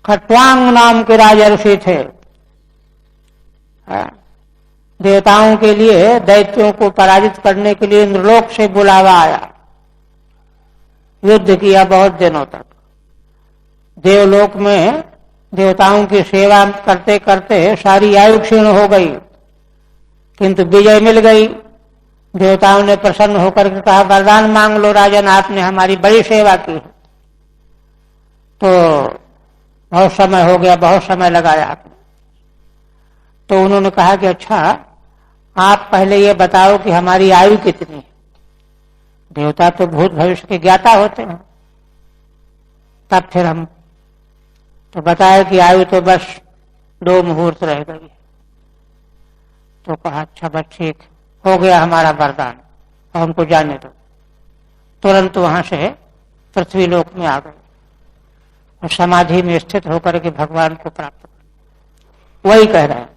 खट्वांग नाम के राजर्षि थे, देवताओं के लिए, दैत्यों को पराजित करने के लिए इंद्रलोक से बुलावा आया। युद्ध किया बहुत दिनों तक। देवलोक में देवताओं की सेवा करते करते सारी आयु क्षीण हो गई, किंतु विजय मिल गई। देवताओं ने प्रसन्न होकर के कहा, वरदान मांग लो राजन, आपने हमारी बड़ी सेवा की। तो बहुत समय हो गया, बहुत समय लगाया आपने। तो उन्होंने कहा कि अच्छा आप पहले ये बताओ कि हमारी आयु कितनी है। देवता तो भूत भविष्य के ज्ञाता होते हैं, तब फिर हम तो बताया कि आयु तो बस 2 मुहूर्त रह गई। तो कहा अच्छा बस ठीक हो गया हमारा वरदान, और हमको जाने दो। तुरंत वहां से पृथ्वी लोक में आ गए और समाधि में स्थित होकर के भगवान को प्राप्त कर। वही कह रहे हैं,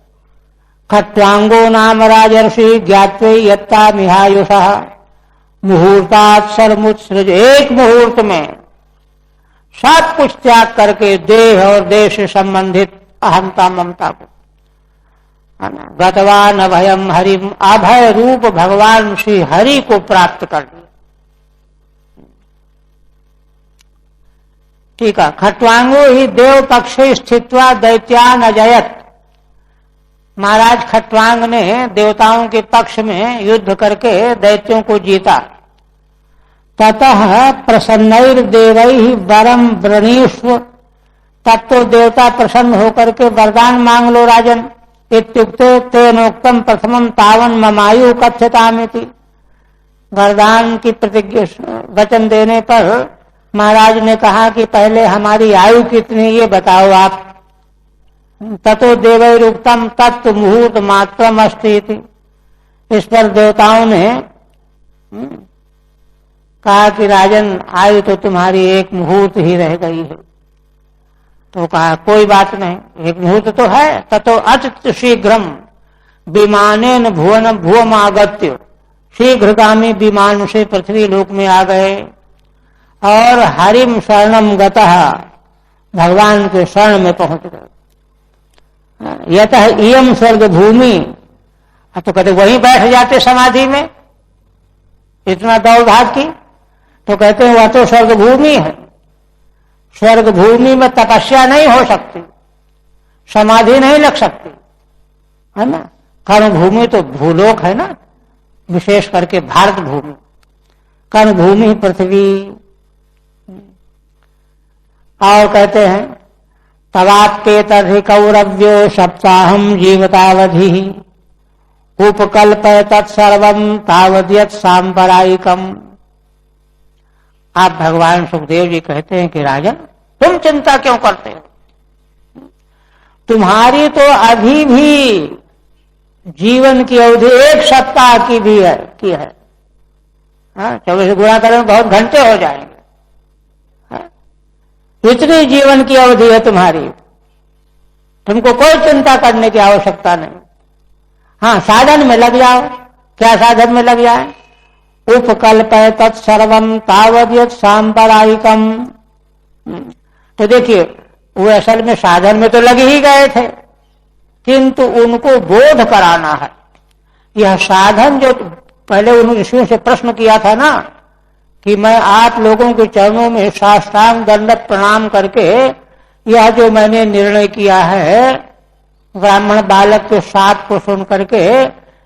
खट्वांगो नाम राजर्षि ज्ञात्वे यत्ता मिहायुषः मुहूर्तात् सर्वोत्सृज। एक मुहूर्त में सब कुछ त्याग करके देह और देह से संबंधित अहंता ममता को, गतवान अभयम हरिम, अभय रूप भगवान श्री हरि को प्राप्त कर लिया। ठीक है। खट्वांगो ही देव पक्षे स्थित्वा दैत्यान अजयत। महाराज खट्वांग ने देवताओं के पक्ष में युद्ध करके दैत्यों को जीता। ततः प्रसन्नैर्देवैः वरम वृणीष्व। तब तो देवता प्रसन्न होकर के वरदान मांग लो राजन। इत्युक्ते तेनोक्तम प्रथमम तावन ममायु कथ्यतामिति। वरदान की प्रतिज्ञा वचन देने पर महाराज ने कहा कि पहले हमारी आयु कितनी ये बताओ आप। ततो देवैरुक्तम तत्व मुहूर्त मात्रम अस्ति। इस पर देवताओं ने कहा कि राजन आयु तो तुम्हारी एक मुहूर्त ही रह गई है। तो कहा कोई बात नहीं, एक मुहूर्त तो है। ततो अति शीघ्रम विमानेन भुवमागत्य, शीघ्रगामी विमान से पृथ्वी लोक में आ गए और हरिम शरणम गतः, भगवान के शरण में पहुंच गए। यतः इयम स्वर्ग भूमि, तो कहते वहीं बैठ जाते समाधि में, इतना दौड़ भाग की। तो कहते हैं वह तो स्वर्ग भूमि है, स्वर्ग भूमि में तपस्या नहीं हो सकती, समाधि नहीं लग सकती, है ना। कर्म भूमि तो भूलोक है ना, विशेष करके भारत भूमि, कर्म भूमि पृथ्वी। और कहते हैं तवाप्ते तर्हि कौरव्यो सप्ताहम जीवतावधि, उपकल्पय तत्सर्वम तावद्यत् सांपरायिकम। आप भगवान सुखदेव जी कहते हैं कि राजन तुम चिंता क्यों करते हो, तुम्हारी तो अभी भी जीवन की अवधि 1 सप्ताह की भी है, 24 गुणा करें बहुत घंटे हो जाएंगे। इतनी जीवन की अवधि है तुम्हारी, तुमको कोई चिंता करने की आवश्यकता नहीं। हाँ, साधन में लग जाओ। क्या साधन में लग जाए? उपकल्पय तत्सर्वम तावद्यत् सांपरायिकम। तो देखिए वो असल में साधन में तो लग ही गए थे, किंतु उनको बोध कराना है। यह साधन जो पहले उन्होंने ऋषियों से प्रश्न किया था ना कि मैं आप लोगों के चरणों में साष्टांग दंडवत प्रणाम करके यह जो मैंने निर्णय किया है ब्राह्मण बालक के साथ को सुन करके,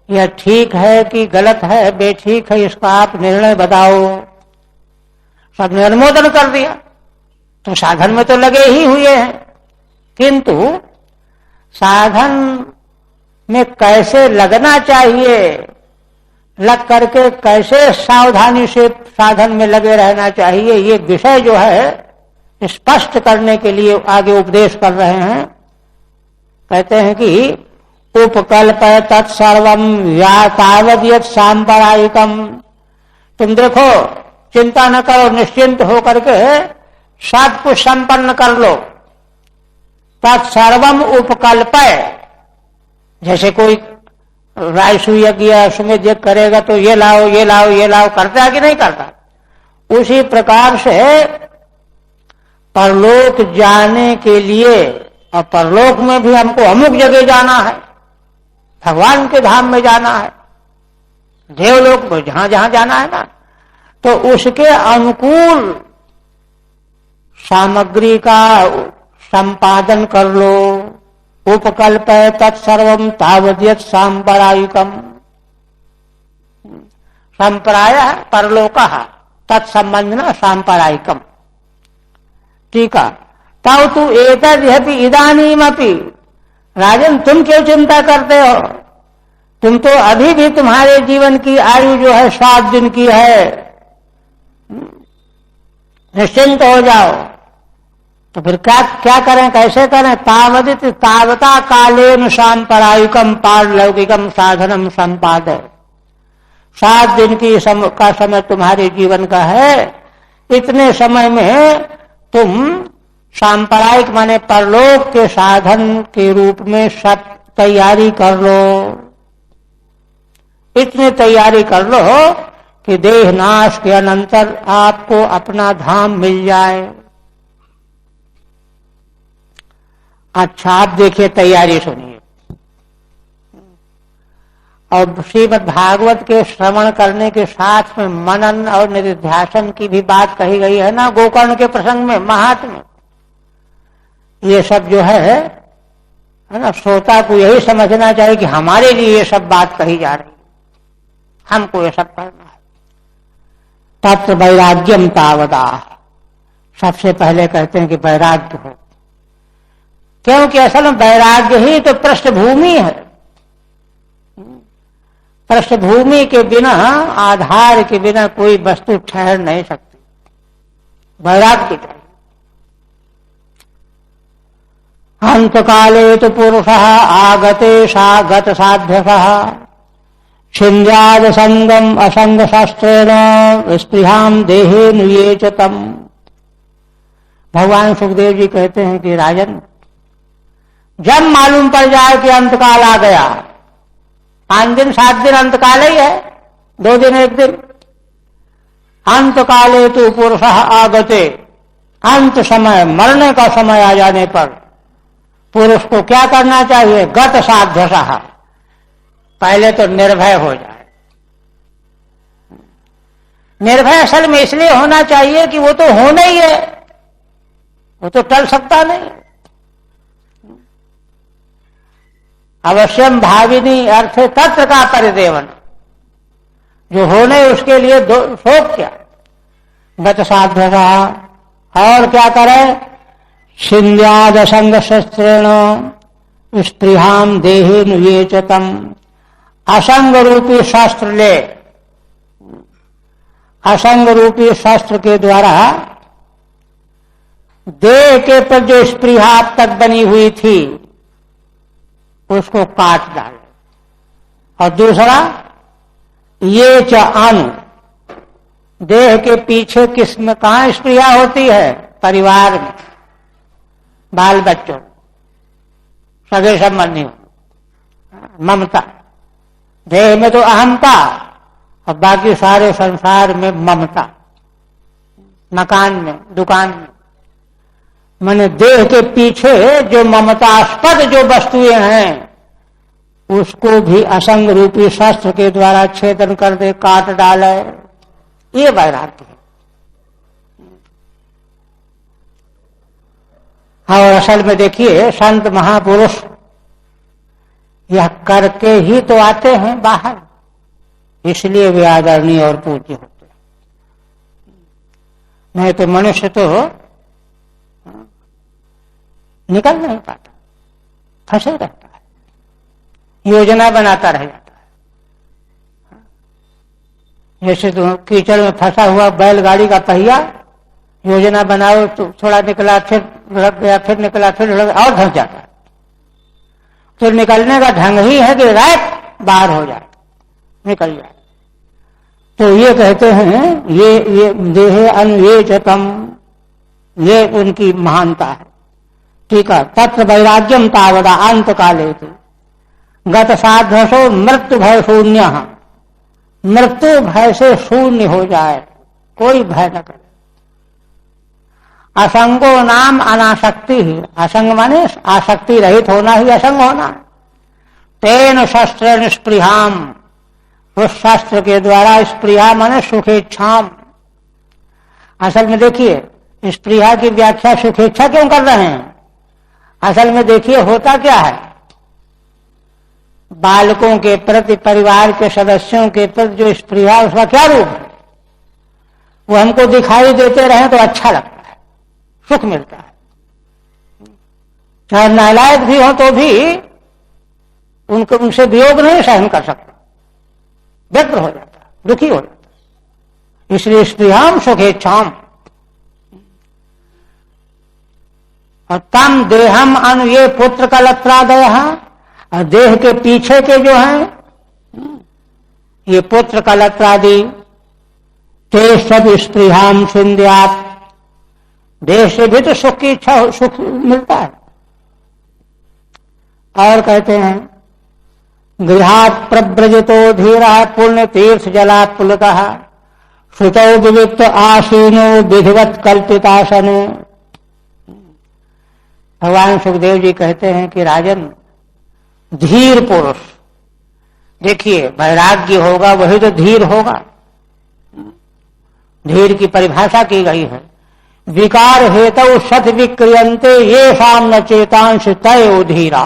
यह ठीक है कि गलत है, बेठीक है, इसका आप निर्णय बताओ। सबने अनुमोदन कर दिया। तो साधन में तो लगे ही हुए हैं, किंतु साधन में कैसे लगना चाहिए, लग करके कैसे सावधानी से साधन में लगे रहना चाहिए, ये विषय जो है स्पष्ट करने के लिए आगे उपदेश कर रहे हैं। कहते हैं कि उपकल्पय तत्सर्वम तावद्यत् सांपरायिकम। तुम देखो, चिंता न करो, निश्चिंत हो करके सब कुछ संपन्न कर लो। तत्सर्वम उपकल्पय, जैसे कोई रायसु यज्ञ सुमेध यज्ञ करेगा तो ये लाओ ये लाओ ये लाओ, करता है कि नहीं करता? उसी प्रकार से परलोक जाने के लिए, और परलोक में भी हमको अमुक जगह जाना है, भगवान के धाम में जाना है, देवलोक में जहां जहां जाना है ना, तो उसके अनुकूल सामग्री का संपादन कर लो। उपकल्पय तत्सर्वम तावद्यत् सांपरायिकम। संप्राय परलोक तत्संबंधना सांपरायिकम। ठीक है। तव तू एतद्यपि इदानीमपि, राजन तुम क्यों चिंता करते हो? तुम तो अभी भी, तुम्हारे जीवन की आयु जो है 7 दिन की है, निश्चिंत हो जाओ। तो फिर क्या करें, कैसे करें? तावदित तावता कालेन सांपरायिकम पारलौकिकम साधनम संपादय। 7 दिन का समय तुम्हारे जीवन का है, इतने समय में तुम सांपरायिक माने परलोक के साधन के रूप में सब तैयारी कर लो। इतनी तैयारी कर लो कि देह नाश के अनंतर आपको अपना धाम मिल जाए। अच्छा, आप देखिए, तैयारी सुनिए। और श्रीमद् भागवत के श्रवण करने के साथ में मनन और निधिध्यासन की भी बात कही गई है ना, गोकर्ण के प्रसंग में, महात्म्य। ये सब जो है ना, श्रोता को यही समझना चाहिए कि हमारे लिए ये सब बात कही जा रही है, हमको ये सब करना है। तत्र वैराग्यम तावदा। सबसे पहले कहते हैं कि वैराग्य हो, क्योंकि असल में वैराग्य ही तो पृष्ठभूमि है। पृष्ठभूमि के बिना, आधार के बिना कोई वस्तु ठहर नहीं सकती। वैराग्य चाहिए। अंत काले तो पुरुषः आगते गत साध्यसः छिन्द्याद संगम असंग शास्त्रेण स्पृहाम देहे नुयेचतम। भगवान सुखदेव जी कहते हैं कि राजन, जब मालूम पड़ जाए कि अंतकाल आ गया, 5 दिन 7 दिन अंतकाल ही है, 2 दिन 1 दिन, अंतकाले तो पुरुषः आगते, अंत समय मरने का समय आ जाने पर पुरुष को क्या करना चाहिए? गत साध्यसः, पहले तो निर्भय हो जाए। निर्भय असल में इसलिए होना चाहिए कि वो तो होना ही है, वो तो टल सकता नहीं। अवश्यम भाविनी अर्थे तत्र का परिदेवन, जो होने उसके लिए शोक क्या? गत साध्यता। और क्या करे? छिन्द्याद असंग शस्त्रेण स्पृहाम देहे नुयेचतम। असंग रूपी शास्त्र ले, असंग रूपी शास्त्र के द्वारा देह के पर जो स्पृहा अब तक बनी हुई थी उसको काट डाले। और दूसरा, ये च अनु, देह के पीछे किसमें कहां स्पृहा होती है? परिवार में, बाल बच्चों, सगे संबंधियों, ममता। देह में तो अहमता और बाकी सारे संसार में ममता। मकान में, दुकान में, माने देह के पीछे जो ममतास्पद जो वस्तुएं हैं उसको भी असंग रूपी शास्त्र के द्वारा छेदन कर दे, काट डाले। ये वैराग्य है। और असल में देखिए, संत महापुरुष यह करके ही तो आते हैं बाहर, इसलिए वे आदरणीय और पूज्य होते हैं। नहीं तो मनुष्य तो निकल नहीं पाता, फंसे रहता है, योजना बनाता रह जाता है। जैसे तो कीचड़ में फंसा हुआ बैलगाड़ी का पहिया, योजना बनाओ तो थोड़ा निकला, फिर लग गया, फिर निकला, फिर लग और धंस जाता है। तो निकलने का ढंग ही है कि रात बाहर हो जाए, निकल जाए। तो ये कहते हैं, ये देहे अन्वेचतम, ये उनकी महानता है। ठीक है। तत्र वैराग्यम तावदा अंत काले थे गत साध्यसो मृत्यु भय शून्य, मृत्यु भय से शून्य हो जाए, कोई भय न करे। असंगो नाम अनासक्ति ही, असंग माने आसक्ति रहित होना ही असंग होना। तेन शस्त्र निष्पृहाम, उस शास्त्र के द्वारा स्पृहा माने सुखेच्छाम। असल में देखिए, स्पृहा की व्याख्या सुखेच्छा क्यों कर रहे हैं? असल में देखिए होता क्या है, बालकों के प्रति, परिवार के सदस्यों के प्रति जो स्पृहा, उसका क्या रूप है? वो हमको दिखाई देते रहे तो अच्छा लगता है, सुख मिलता है। चाहे नालायक भी हो तो भी उनसे वियोग नहीं सहन कर सकता, व्यग्र हो जाता, दुखी हो जाता। इसलिए स्पृहाम सुखेच्छाम। और तम देहम अनु, ये पुत्र का लत्रादय, और देह के पीछे के जो हैं ये पुत्र का लत्रादि, ते सब स्पृहाम सिंध्यात, देह से भी तो सुख की इच्छा, सुख मिलता है। और कहते हैं, गृहात् प्रव्रजितो धीरः पुण्य तीर्थ जला पुलतः श्रुतौ विविक्त आसीनो विधिवत कल्पितासने। भगवान सुखदेव जी कहते हैं कि राजन, धीर पुरुष, देखिए वैराग्य होगा वही तो धीर होगा। धीर की परिभाषा की गई है, विकार हेतु सत विक्रियंते ये शाम न चेतांश तय धीरा।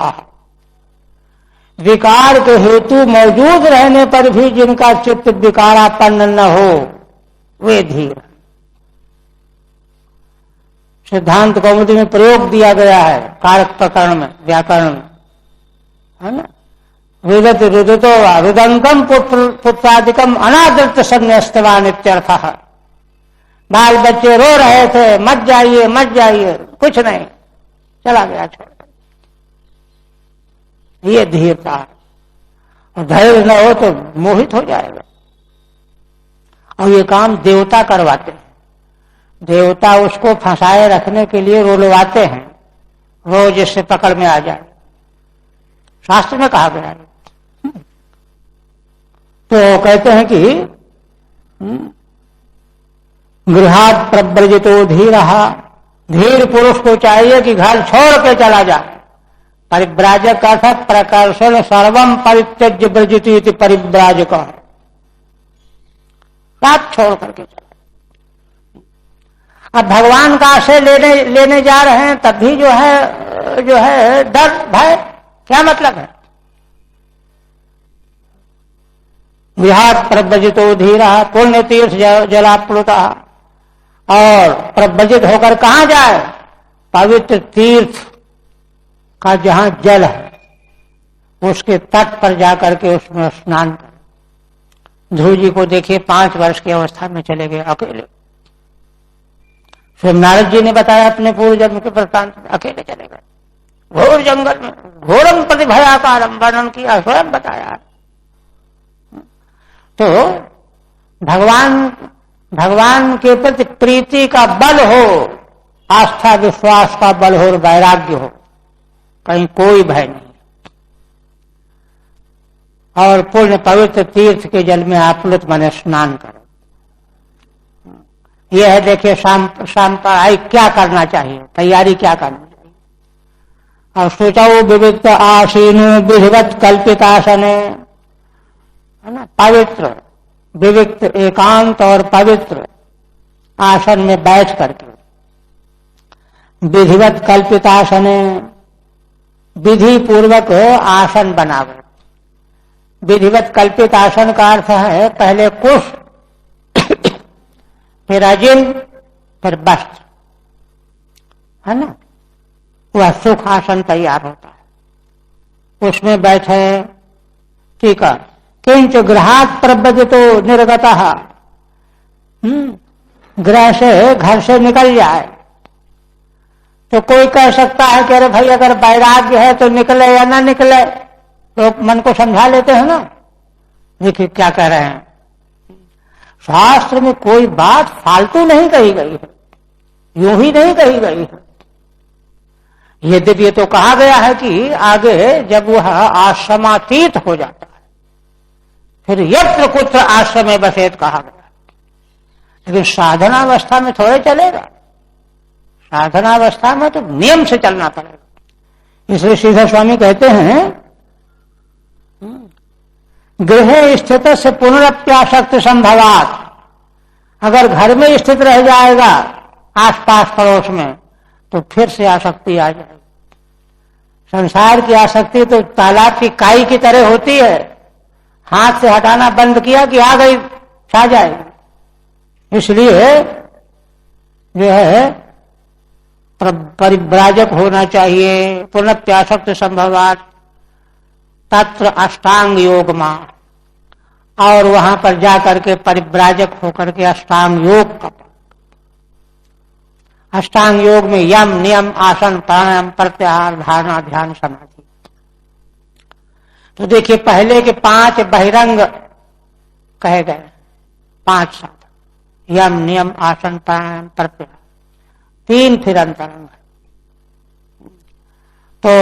विकार के हेतु मौजूद रहने पर भी जिनका चित्त विकारापन्न न हो, वे धीर। सिद्धांत कौमुदी में प्रयोग दिया गया है, कारक प्रकरण में, व्याकरण में, है ना। विदत रुदितो रुदंकम पुत्रादिकम अनादृत संन्यस्तवान इत्यर्थः। बाल बच्चे रो रहे थे, मत जाइए मत जाइए, कुछ नहीं, चला गया छोड़। ये धीरता है। और धैर्य न हो तो मोहित हो जाएगा। और ये काम देवता करवाते हैं। देवता उसको फंसाए रखने के लिए रोलवाते हैं, रोज इससे पकड़ में आ जाए। शास्त्र में कहा गया है। तो कहते हैं कि गृहात् प्रव्रजितो धीरः, धीर पुरुष को चाहिए कि घर छोड़ के चला जाए। परिव्राजक का अर्थ प्रकर्षण सर्वम परित्यज्य व्रजति इति परिव्राजक है, सब छोड़ करके चला। अब भगवान का आश्रय लेने जा रहे हैं, तब भी जो है डर भय, क्या मतलब है? गृहात् प्रव्रजितो धीरः पुण्य तीर्थ जलाप्लुतः, और प्रव्रजित होकर कहां जाए? पवित्र तीर्थ का जहां जल है उसके तट पर जाकर के उसमें स्नान करें। ध्रुव जी को देखिए 5 वर्ष की अवस्था में चले गए अकेले। फिर नारद जी ने बताया अपने पूर्व जन्म के वृत्तांत, अकेले चले गए घोर जंगल में, घोरम प्रतिभयाकारम वर्णन किया, स्वयं बताया। तो भगवान के प्रति प्रीति का बल हो, आस्था विश्वास का बल हो और वैराग्य हो, कहीं कोई भय नहीं। और पुण्य पवित्र तीर्थ के जल में आप्लुत माने स्नान करो। यह है, देखिए शाम का आई क्या करना चाहिए, तैयारी क्या करनी चाहिए। और सोचा वो विविक्त आसीनु विधिवत कल्पितासने, है ना, पवित्र विविक्त एकांत और पवित्र आसन में बैठ करके, विधिवत कल्पितासने, विधि पूर्वक आसन बनावे। विधिवत कल्पित आसन का अर्थ है पहले कुश, फिर अजिन, फिर वस्त्र, है ना, वह सुख आसन तैयार होता है, उसमें बैठे। ठीक है, किंच गृहात् प्रव्रजितो निर्गतः, गृह से, घर से निकल जाए। तो कोई कह सकता है कि अरे भाई अगर वैराग्य है तो निकले या ना निकले, तो मन को समझा लेते हैं ना। देखिए क्या कह रहे हैं, शास्त्र में कोई बात फालतू नहीं कही गई है, यूं ही नहीं कही गई है। यद्यपि ये तो कहा गया है कि आगे जब वह आश्रमातीत हो जाता है फिर यत्र कुत्र आश्रम में बसेत कहा गया। लेकिन साधनावस्था में थोड़े चलेगा, साधनावस्था में तो नियम से चलना पड़ेगा। इसलिए श्रीधर स्वामी कहते हैं गृह स्थित से पुनरप्यासक्त संभवात, अगर घर में स्थित रह जाएगा आसपास पड़ोस में तो फिर से आसक्ति आ जाएगी। संसार की आसक्ति तो तालाब की काई की तरह होती है, हाथ से हटाना बंद किया कि आ गई, छा जाएगी। इसलिए जो है परिव्राजक होना चाहिए। पुनप्यासक्त संभवात तत्र अष्टांग योग मां, और वहां पर जाकर के परिव्राजक होकर के अष्टांग योग का, अष्टांग योग में यम नियम आसन प्राणायाम प्रत्याहार धारणा ध्यान समाधि। तो देखिए पहले के 5 बहिरंग कहे गए, 5 साधन, यम नियम आसन प्राणायाम प्रत्याहार, 3 फिर अंतरंग। तो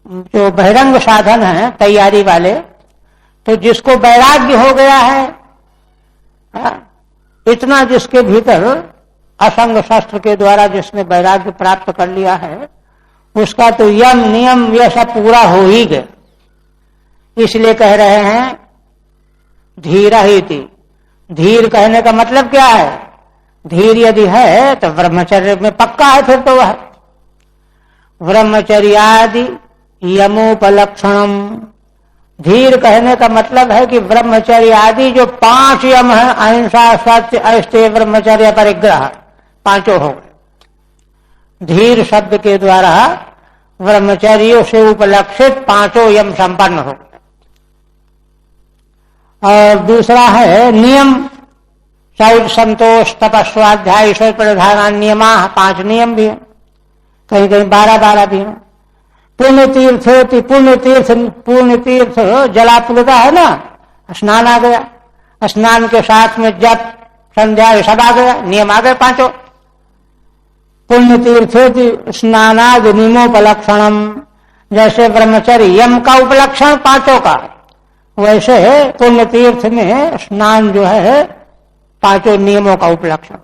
जो बहिरंग साधन है तैयारी वाले, तो जिसको वैराग्य हो गया है, इतना जिसके भीतर असंग शस्त्र के द्वारा जिसने वैराग्य प्राप्त कर लिया है, उसका तो यम नियम यह सब पूरा हो ही गया। इसलिए कह रहे हैं धीर ही थी। धीर कहने का मतलब क्या है? धीर यदि है तो ब्रह्मचर्य में पक्का है, फिर तो वह ब्रह्मचर्यादि यमोपलक्षणम। धीर कहने का मतलब है कि ब्रह्मचर्य आदि जो 5 यम है, अहिंसा सत्य अस्तेय ब्रह्मचर्य परिग्रह, 5 हो गए। धीर शब्द के द्वारा ब्रह्मचर्यों से उपलक्षित 5 यम संपन्न हो गए। और दूसरा है नियम, शौच, संतोष, तपस्वाध्याय, ईश्वर प्रधान नियमा, 5 नियम भी है, कहीं कहीं 12 भी है। पुण्य तीर्थ होती, पुण्य तीर्थ जलापुलता है ना, स्नान आ गया, स्नान के साथ में जप, संध्या, ये सब आ गया, नियम आ गए 5। पुण्य तीर्थोति स्नानादि नियमोपलक्षणम, जैसे ब्रह्मचर्य यम का उपलक्षण 5 का, वैसे पुण्य तीर्थ में स्नान जो है 5 नियमों का उपलक्षण।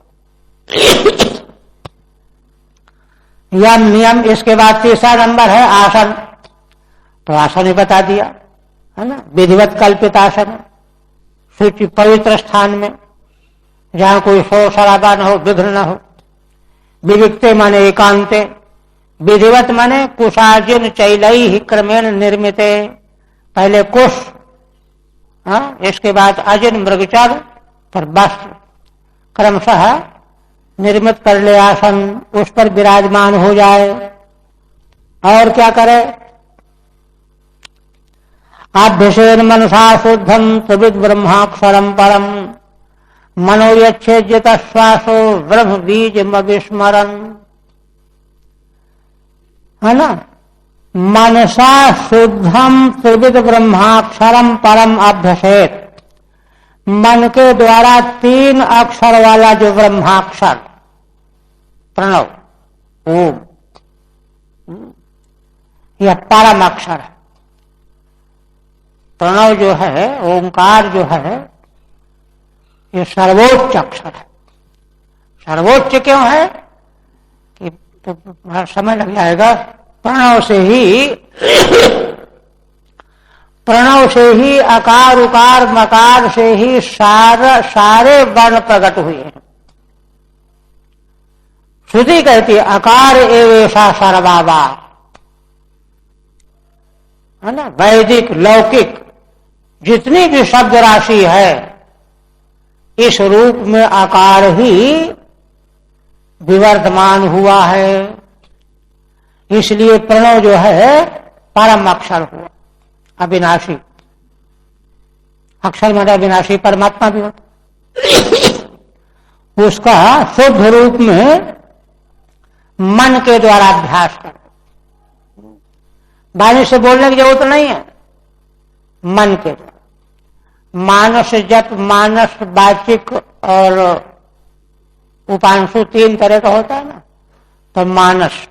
यम नियम, इसके बाद तीसरा नंबर है आसन। तो आसन ही बता दिया है ना, विधिवत कल्पित आसन, शुचि पवित्र स्थान में, जहां कोई शोर शराबा न हो, विघ्न न हो। विविक्ते माने एकांते, विधिवत माने कुशाजिन चैलई ही क्रमेण निर्मिते, पहले कुश, इसके बाद अजिन मृगचर, फिर वस्त्र, क्रमशः निर्मित कर ले आसन, उस पर विराजमान हो जाए। और क्या करे, आभ्यसेन मनसा शुद्धम त्रिविद ब्रह्माक्षरम परम, मनोयच्छेद्यत श्वासो ब्रह्म बीज मविस्मरण, है ना। मनसा शुद्धम त्रिविद ब्रह्माक्षरम परम अभ्यसेत, मन के द्वारा 3 अक्षर वाला जो ब्रह्माक्षर प्रणव ओम, यह परम अक्षर है। प्रणव जो है, ओंकार जो है, ये सर्वोच्च अक्षर है। सर्वोच्च क्यों है कि तो समय लग जाएगा। प्रणव से ही अकार उकार मकार से ही सारे वर्ण प्रकट हुए हैं। श्रुति कहती है अकार एवेशा सर्वावा, है ना। वैदिक लौकिक जितनी भी शब्द राशि है, इस रूप में आकार ही विवर्तमान हुआ है। इसलिए प्रणव जो है परम अक्षर हुआ, अविनाशी। अक्षर माने अविनाशी, परमात्मा भी होता। उसका शुद्ध रूप में मन के द्वारा अभ्यास कर, वाणी से बोलने की जरूरत नहीं है, मन के द्वारा। मानस जप, मानस वाचिक और उपांशु 3 तरह का होता है ना। तो मानस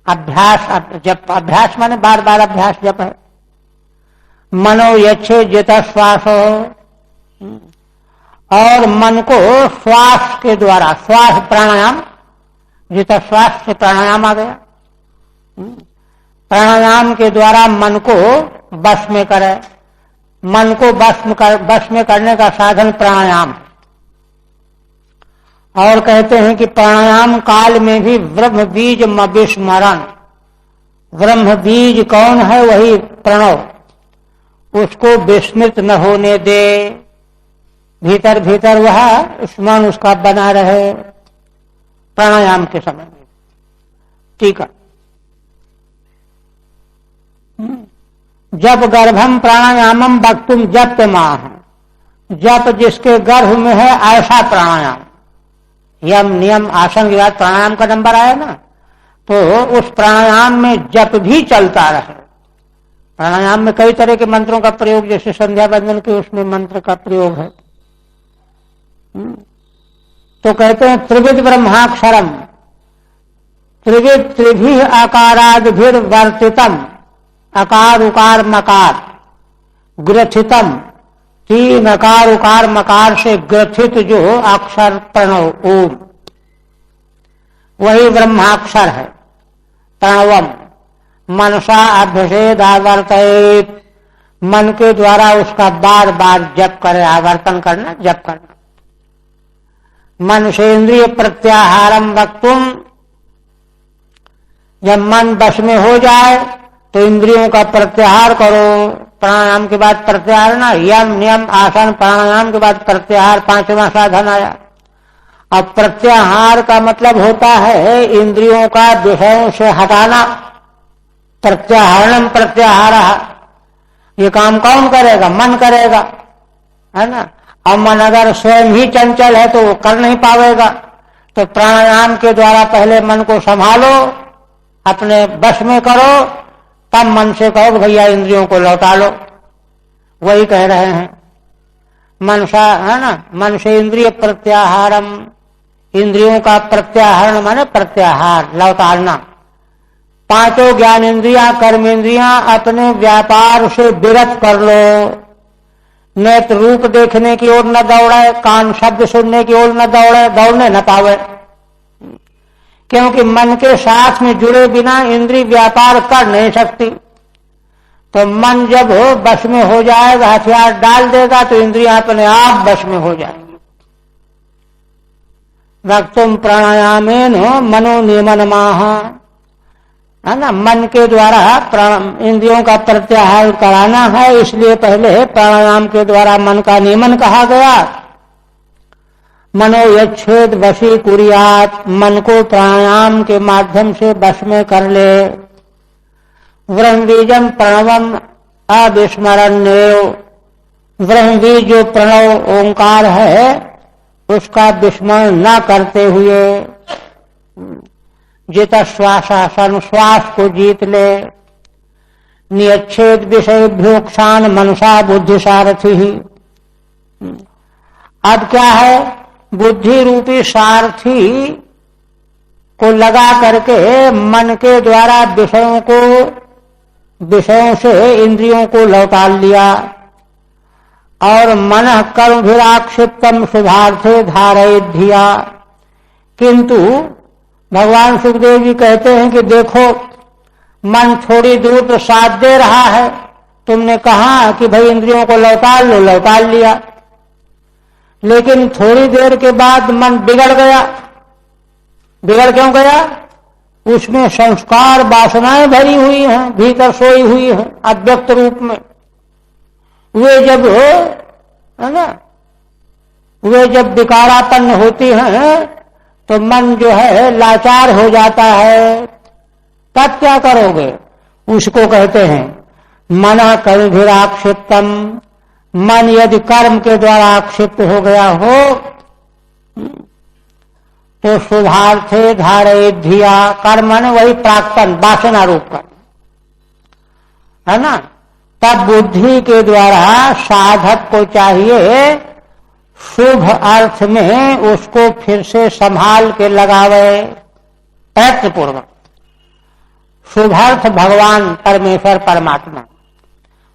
अभ्यास, जप अभ्यास माने बार बार अभ्यास जप है। मनो यच्छे जिता श्वास हो, और मन को श्वास के द्वारा, श्वास प्राणायाम, जिता श्वास से प्राणायाम आ गया, प्राणायाम के द्वारा मन को वश में करे। मन को वश में करने का साधन प्राणायाम। और कहते हैं कि प्राणायाम काल में भी ब्रह्म बीज मविस्मरण, ब्रह्म बीज कौन है, वही प्रणव, उसको विस्मृत न होने दे। भीतर भीतर वह स्मरण उसका बना रहे प्राणायाम के समय में। ठीक है। जप गर्भम प्राणायामम वक्तुम जप माह, जप जिसके गर्भ में है ऐसा प्राणायाम। यम नियम आसन के बाद प्राणायाम का नंबर आया ना, तो उस प्राणायाम में जप भी चलता रहे। प्राणायाम में कई तरह के मंत्रों का प्रयोग, जैसे संध्या बंदन के उसमें मंत्र का प्रयोग है। तो कहते हैं त्रिविध ब्रह्माक्षरम, त्रिविध त्रिभी आकारादिभिर वर्तितम, अकार उकार मकार ग्रथितम, 3 अकार उकार मकार से ग्रथित जो अक्षर प्रणव ओम, वही ब्रह्माक्षर है। प्रणवम मनसा अभ्यसेद आवर्तित, मन के द्वारा उसका बार बार जप करे, आवर्तन करना, जप करना। मन से इंद्रिय प्रत्याहारम वक्तुम, जब मन वश में हो जाए तो इंद्रियों का प्रत्याहार करो। प्राणायाम के बाद प्रत्याहार ना, यम नियम आसन प्राणायाम के बाद प्रत्याहार 5वां साधन आया। अब प्रत्याहार का मतलब होता है इंद्रियों का विषयों से हटाना। प्रत्याहारणम प्रत्याहार, ये काम कौन करेगा, मन करेगा, है ना। और मन अगर स्वयं ही चंचल है तो वो कर नहीं पाएगा। तो प्राणायाम के द्वारा पहले मन को संभालो, अपने वश में करो, तब मन से कहो भैया इंद्रियों को लौटा लो। वही कह रहे हैं मनसा, है ना, मन से इंद्रिय प्रत्याहारम, इंद्रियों का प्रत्याहरण माने प्रत्याहार, लौटाना। पांचों ज्ञान इंद्रियां, कर्म इंद्रियां अपने व्यापार से विरत कर लो। नेत्र रूप देखने की ओर न दौड़े, कान शब्द सुनने की ओर न दौड़े, दौड़ने न पावे, क्योंकि मन के साथ में जुड़े बिना इंद्रिय व्यापार कर नहीं सकती। तो मन जब वश में हो जाएगा, हथियार डाल देगा, तो इंद्रियां अपने आप वश में हो जाएंगी। वक्तुम प्राणायामेन मनो नियमनमाह, है ना, मन के द्वारा इंद्रियों का प्रत्याहार कराना है, इसलिए पहले प्राणायाम के द्वारा मन का नियमन कहा गया। मनो यच्छेद वशी कुरियात, मन को प्राणायाम के माध्यम से वश में कर ले। ब्रह्मबीजम प्रणवम अविस्मरणेय, ब्रह्मबीज जो प्रणव ओंकार है उसका विस्मरण न करते हुए जित श्वासासन, श्वास को जीत ले। नियच्छेद विषय भ्योक्षान मनसा बुद्धि सारथी ही। अब क्या है, बुद्धि रूपी सारथी को लगा करके मन के द्वारा विषयों से इंद्रियों को लौटा लिया। और मन कर्म विराक्षिप्तम शुभार्थे धारयेत् धिया, किंतु भगवान सुखदेव जी कहते हैं कि देखो मन थोड़ी दूर तो साथ दे रहा है, तुमने कहा कि भाई इंद्रियों को लौटा लो, लौटा लिया, लेकिन थोड़ी देर के बाद मन बिगड़ गया। बिगड़ क्यों गया? उसमें संस्कार वासनाएं भरी हुई हैं, भीतर सोई हुई हैं अव्यक्त रूप में। वे जब है ना, वे जब विकारापन्न होती हैं तो मन जो है लाचार हो जाता है। तब क्या करोगे? उसको कहते हैं मना कर्म विराक्षिप्तम, मन यदि कर्म के द्वारा आक्षिप्त हो गया हो तो शुभार्थे धारयेत् धिया, कर्म ने वही प्राक्तन वासना रूप कर्म, है ना। तब बुद्धि के द्वारा साधक को चाहिए शुभ अर्थ में उसको फिर से संभाल के लगावे प्रयत्न पूर्वक। शुभार्थ भगवान परमेश्वर परमात्मा,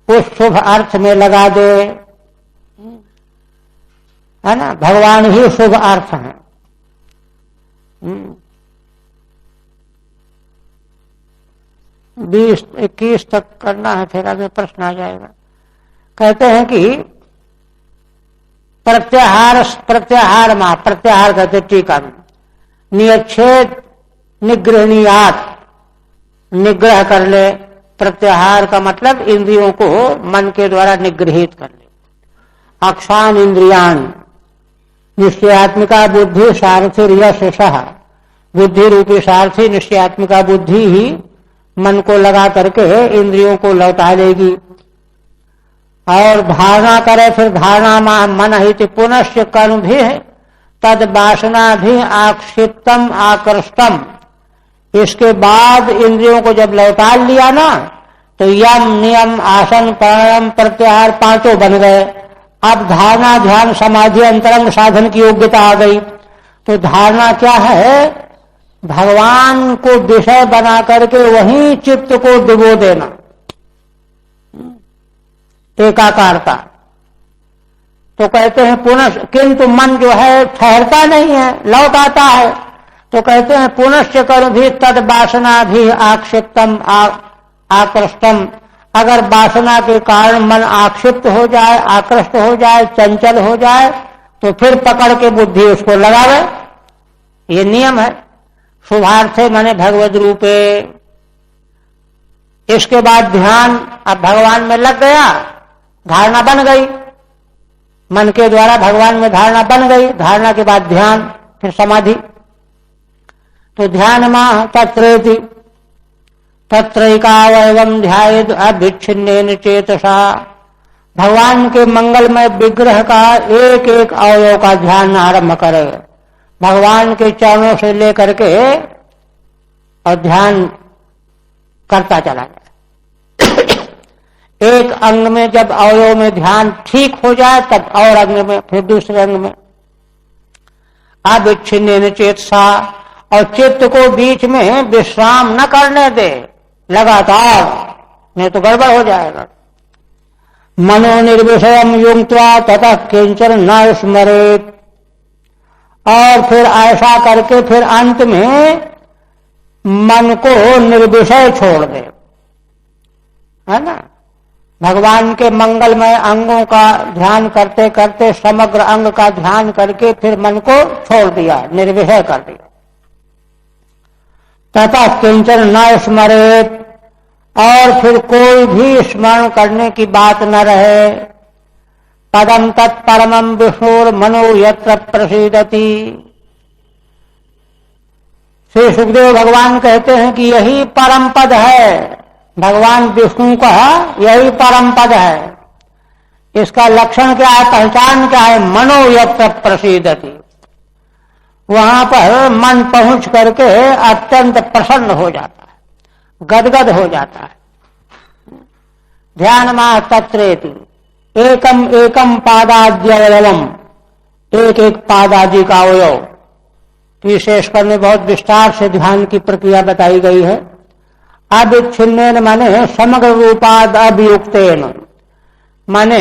उस शुभ अर्थ में लगा दे, है ना। भगवान ही शुभ अर्थ है। 20-21 तक करना है, फिर आगे प्रश्न आ जाएगा। कहते हैं कि प्रत्याहार मां, प्रत्याहार कहते टीका में, नियच्छेद निग्रहणीयात, निग्रह कर ले। प्रत्याहार का मतलब इंद्रियों को मन के द्वारा निग्रहित कर ले। अक्षान इंद्रियान निश्चयात्मिका बुद्धि सारथी यशः, बुद्धि रूपी सारथी निश्चयात्मिका बुद्धि ही मन को लगा करके इंद्रियों को लौटा देगी। और धारणा करे, फिर धारणा मन हित पुनश्च कर्म भी है, तद वासना भी आक्षिप्तम आकृष्टम। इसके बाद इंद्रियों को जब लौटा लिया ना, तो यम नियम आसन प्राणायाम प्रत्याहार पांचों बन गए। अब धारणा ध्यान समाधि अंतरंग साधन की योग्यता आ गई। तो धारणा क्या है? भगवान को विषय बना करके वहीं चित्त को डुबो देना, एकाकारता। तो कहते हैं पुनः, किंतु मन जो है ठहरता नहीं है, लौट आता है। तो कहते हैं पुनश्च कर्म भी तद वासना भी आक्षिप्तम आकृष्टम। अगर वासना के कारण मन आक्षिप्त हो जाए, आकृष्ट हो जाए, चंचल हो जाए, तो फिर पकड़ के बुद्धि उसको लगावे। ये नियम है। शुभार्थे माने भगवद रूपे। इसके बाद ध्यान, अब भगवान में लग गया, धारणा बन गई, मन के द्वारा भगवान में धारणा बन गई। धारणा के बाद ध्यान, फिर समाधि। तो ध्यान माह तत्रेति तत्रैकावयवम् ध्यायेद् अविच्छिन्नेन चेतसा भगवान के मंगलमय विग्रह का एक एक अवयव का ध्यान आरंभ करे, भगवान के चरणों से लेकर के और ध्यान करता चला जाए। एक अंग में जब अवयव में ध्यान ठीक हो जाए तब और अंग में, फिर दूसरे अंग में। अविच्छिन्न चेतसा, और चित्त को बीच में विश्राम न करने दे लगातार, नहीं तो गड़बड़ हो जाएगा। मनो निर्विषयम युक्त्वा ततः किंचन न स्मरेत, और फिर ऐसा करके फिर अंत में मन को निर्विषय छोड़ दे, है ना। भगवान के मंगलमय अंगों का ध्यान करते करते समग्र अंग का ध्यान करके फिर मन को छोड़ दिया, निर्विषय कर दिया। तथा किंचन न स्मरेत, और फिर कोई भी स्मरण करने की बात न रहे। पदम तत्परमं विष्णुर मनो यत्र प्रसीदति। श्री सुखदेव भगवान कहते हैं कि यही परम पद है, भगवान विष्णु का यही परम पद है। इसका लक्षण क्या है, पहचान क्या है? मनो यत्र प्रसीदति, वहां पर मन पहुंच करके अत्यंत प्रसन्न हो जाता है, गदगद हो जाता है। ध्यान मा तत्रेति एकम एकम पादाद्यवयवम, एक एक पादादि का अवयव। विशेष में बहुत विस्तार से ध्यान की प्रक्रिया बताई गई है। अविच्छिन्न माने समग्र रूपाद अभियुक्तेन, माने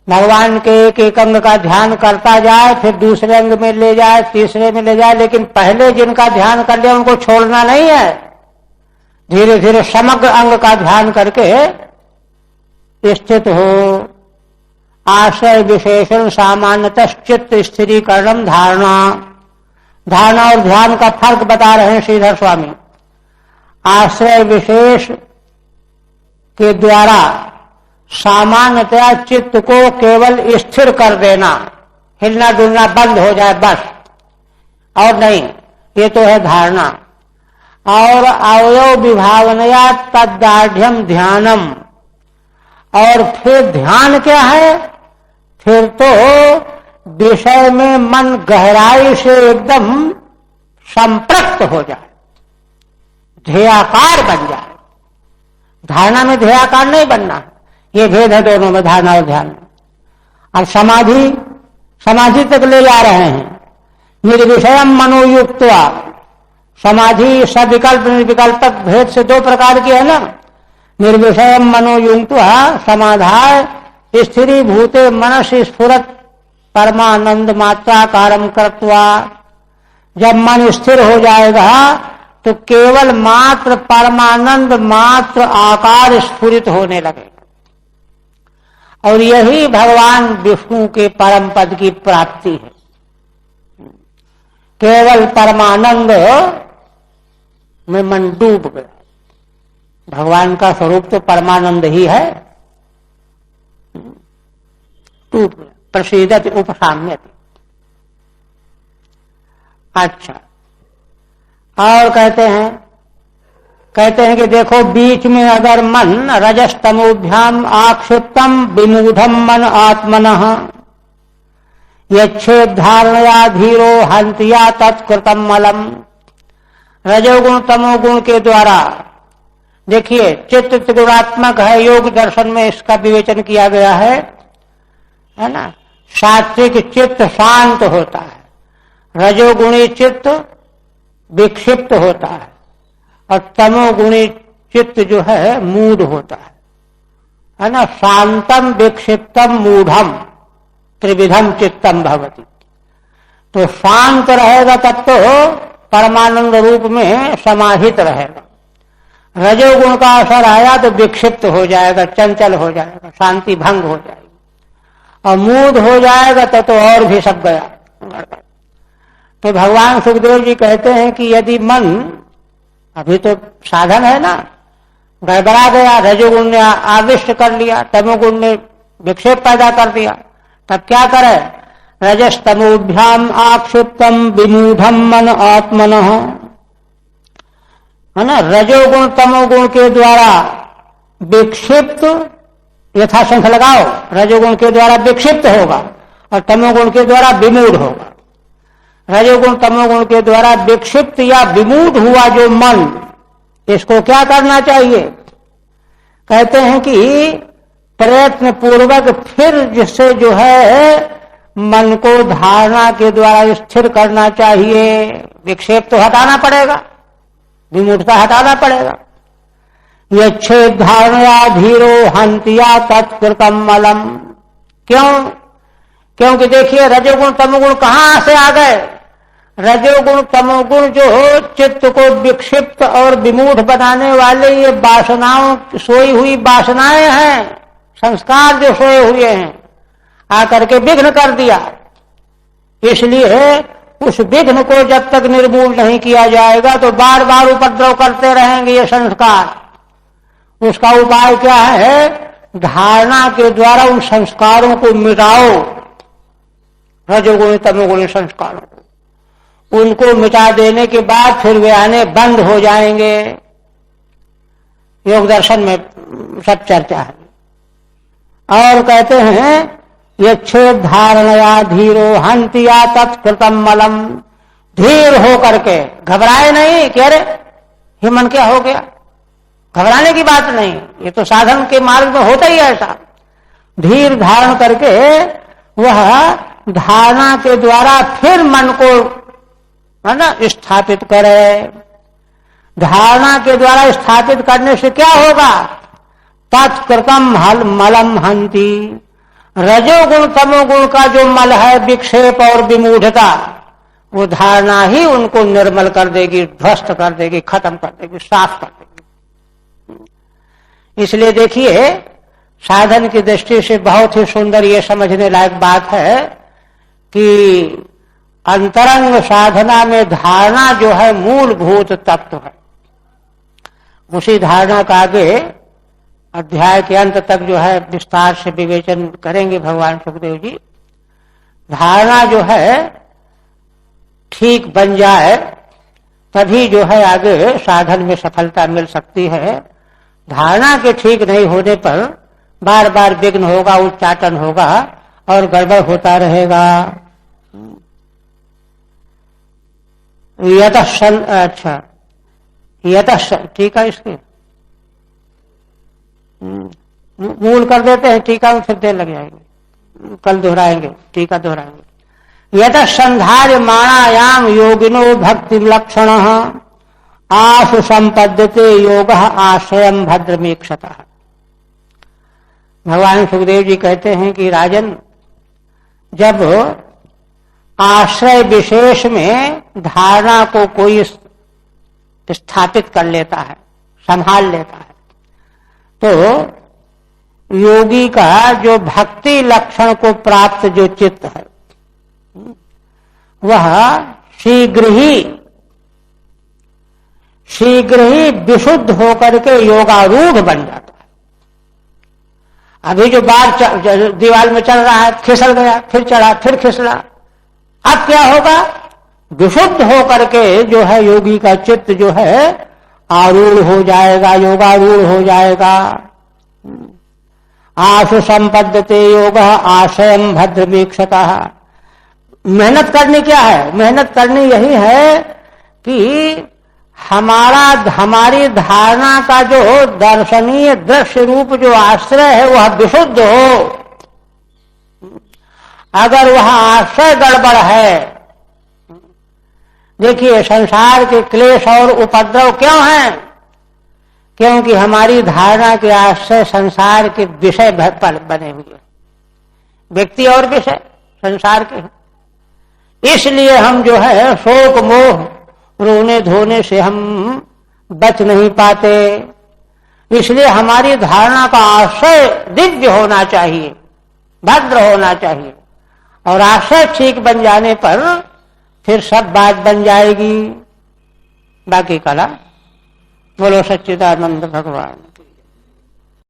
भगवान के एक एक अंग का ध्यान करता जाए, फिर दूसरे अंग में ले जाए, तीसरे में ले जाए, लेकिन पहले जिनका ध्यान कर लिया उनको छोड़ना नहीं है। धीरे धीरे समग्र अंग का ध्यान करके स्थित हो। आश्रय विशेषण सामान्यतः चित्त स्थिरीकरण धारणा, धारणा और ध्यान का फर्क बता रहे हैं श्रीधर स्वामी। आश्रय विशेष के द्वारा सामान्यतया चित्त को केवल स्थिर कर देना, हिलना डुलना बंद हो जाए बस, और नहीं, ये तो है धारणा। और अवयव विभावनया तद्दाढ़्यम ध्यानम, और फिर ध्यान क्या है? फिर तो विषय में मन गहराई से एकदम संपृक्त हो जाए, ध्येयाकार बन जाए। धारणा में ध्येयाकार नहीं बनना, ये भेद है दोनों में, धारणा और ध्यान में। अब समाधि तक ले जा रहे हैं। निर्विषयम मनोयुक्त्वा, समाधि सविकल्प निर्विकल्पक भेद से दो प्रकार की है ना। निर्विषयम मनोयुक्त्वा समाधाय स्थिरी भूते मनस स्फुरत परमानंद मात्राकारम कृत्वा, जब मन स्थिर हो जाएगा तो केवल मात्र परमानंद मात्र आकार स्फुरित होने लगेगा। और यही भगवान विष्णु के परम पद की प्राप्ति है। केवल परमानंद में मन डूब गया। भगवान का स्वरूप तो परमानंद ही है। डूब गया, प्रसीदत उपसाम्यति। अच्छा, और कहते हैं कि देखो, बीच में अगर मन रजस्तमोभ्याम आक्षिप्तम विमूढ़म मन आत्मनः यच्छेद धारणया धीरो हंतिया तत्कृतम मलम। रजोगुण तमोगुण के द्वारा, देखिए चित्त गुणात्मक है, योग दर्शन में इसका विवेचन किया गया है ना। सात्विक चित्त शांत होता है, रजोगुणी चित्त विक्षिप्त होता है, और तमोगुणी चित्त जो है मूढ़ होता है ना। शांतम विक्षिप्तम मूढ़म त्रिविधम चित्तम भवति। तो शांत रहेगा तब तो परमानंद रूप में समाहित रहेगा। रजोगुण का असर आया तो विक्षिप्त हो जाएगा, चंचल हो जाएगा, शांति भंग हो जाएगी, और मूढ़ हो जाएगा तो और भी सब गया। तो भगवान सुखदेव जी कहते हैं कि यदि मन, अभी तो साधन है ना, गड़बड़ा गया, रजोगुण ने आविष्ट कर लिया, तमोगुण ने विक्षेप पैदा कर दिया, तब क्या करे? रजस्तमोभ्याम आक्षिप्तम विमूढ़म मन आत्मनः, है ना। रजोगुण तमोगुण के द्वारा विक्षिप्त यथा शंख लगाओ, रजोगुण के द्वारा विक्षिप्त होगा और तमोगुण के द्वारा विमूढ़ होगा। रजोगुण तमोगुण के द्वारा विक्षिप्त या विमूढ़ हुआ जो मन, इसको क्या करना चाहिए? कहते हैं कि प्रयत्न पूर्वक फिर जिससे जो है मन को धारणा के द्वारा स्थिर करना चाहिए। विक्षेप तो हटाना पड़ेगा, विमूढ़ता हटाना पड़ेगा। यच्छेद धारणया धीरो हंतिया तत्कृतम मलम। क्यों? क्योंकि देखिए रजोगुण तमोगुण कहां से आ गए? रजोगुण तमोगुण जो चित्त को विक्षिप्त और विमूढ़ बनाने वाले ये वासनाओं, सोई हुई वासनाएं हैं, संस्कार जो सोए हुए हैं, आकर के विघ्न कर दिया। इसलिए उस विघ्न को जब तक निर्मूल नहीं किया जाएगा तो बार बार उपद्रव करते रहेंगे ये संस्कार। उसका उपाय क्या है? धारणा के द्वारा उन संस्कारों को मिटाओ, रजोगुणी तमोगुणी संस्कारों को। उनको मिटा देने के बाद फिर वे आने बंद हो जाएंगे। योग दर्शन में सब चर्चा है। और कहते हैं यच्छेद धारणया धीरो हंतिया तत्कृतम मलम। धीर हो करके, घबराए नहीं कि अरे ये मन क्या हो गया, घबराने की बात नहीं, ये तो साधन के मार्ग में होता ही ऐसा। धीर धारण करके वह धारणा के द्वारा फिर मन को है ना स्थापित करे। धारणा के द्वारा स्थापित करने से क्या होगा? तत्कृतम मलम हंति। रजोगुण तमोगुण का जो मल है, विक्षेप और विमूढ़ता, वो धारणा ही उनको निर्मल कर देगी, ध्वस्त कर देगी, खत्म कर देगी, साफ कर देगी। इसलिए देखिए साधन की दृष्टि से बहुत ही सुंदर ये समझने लायक बात है कि अंतरंग साधना में धारणा जो है मूलभूत तत्व है। उसी धारणा का आगे अध्याय के अंत तक जो है विस्तार से विवेचन करेंगे भगवान सुखदेव जी। धारणा जो है ठीक बन जाए तभी जो है आगे साधन में सफलता मिल सकती है। धारणा के ठीक नहीं होने पर बार बार विघ्न होगा, उच्चाटन होगा और गड़बड़ होता रहेगा। अच्छा टीका इसके मूल कर देते हैं, टीका में फिर देर लग जाएंगे, कल दोहराएंगे, टीका दोहराएंगे। यत संधार्य माणायाम योगिनो भक्ति लक्षण आशु संपद्यते योग आश्रयम भद्रमीक्षतः। भगवान सुखदेव जी कहते हैं कि राजन, जब आश्रय विशेष में धारणा को कोई स्थापित कर लेता है, संभाल लेता है, तो योगी का जो भक्ति लक्षण को प्राप्त जो चित्त है वह शीघ्र ही विशुद्ध होकर के योगारूढ़ बन जाता है। अभी जो बार दीवार में चल रहा है, फिसल गया, फिर चढ़ा, फिर फिसला, अब क्या होगा? विशुद्ध होकर के जो है योगी का चित्त जो है आरूढ़ हो जाएगा, योगारूढ़ हो जाएगा। आशु संपद्यते योग आशयम भद्रमीक्षतः। मेहनत करनी क्या है? मेहनत करनी यही है कि हमारी धारणा का जो दर्शनीय दृश्य रूप जो आश्रय है वह विशुद्ध हो। अगर वह आश्रय गड़बड़ है, देखिए संसार के क्लेश और उपद्रव क्यों हैं? क्योंकि हमारी धारणा के आश्रय संसार के विषय बने हुए हैं, व्यक्ति और विषय संसार के हैं। इसलिए हम जो है शोक मोह रोने धोने से हम बच नहीं पाते। इसलिए हमारी धारणा का आश्रय दिव्य होना चाहिए, भद्र होना चाहिए, और आश्रय ठीक बन जाने पर फिर सब बात बन जाएगी। बाकी कला बोलो सच्चिदानंद भगवान।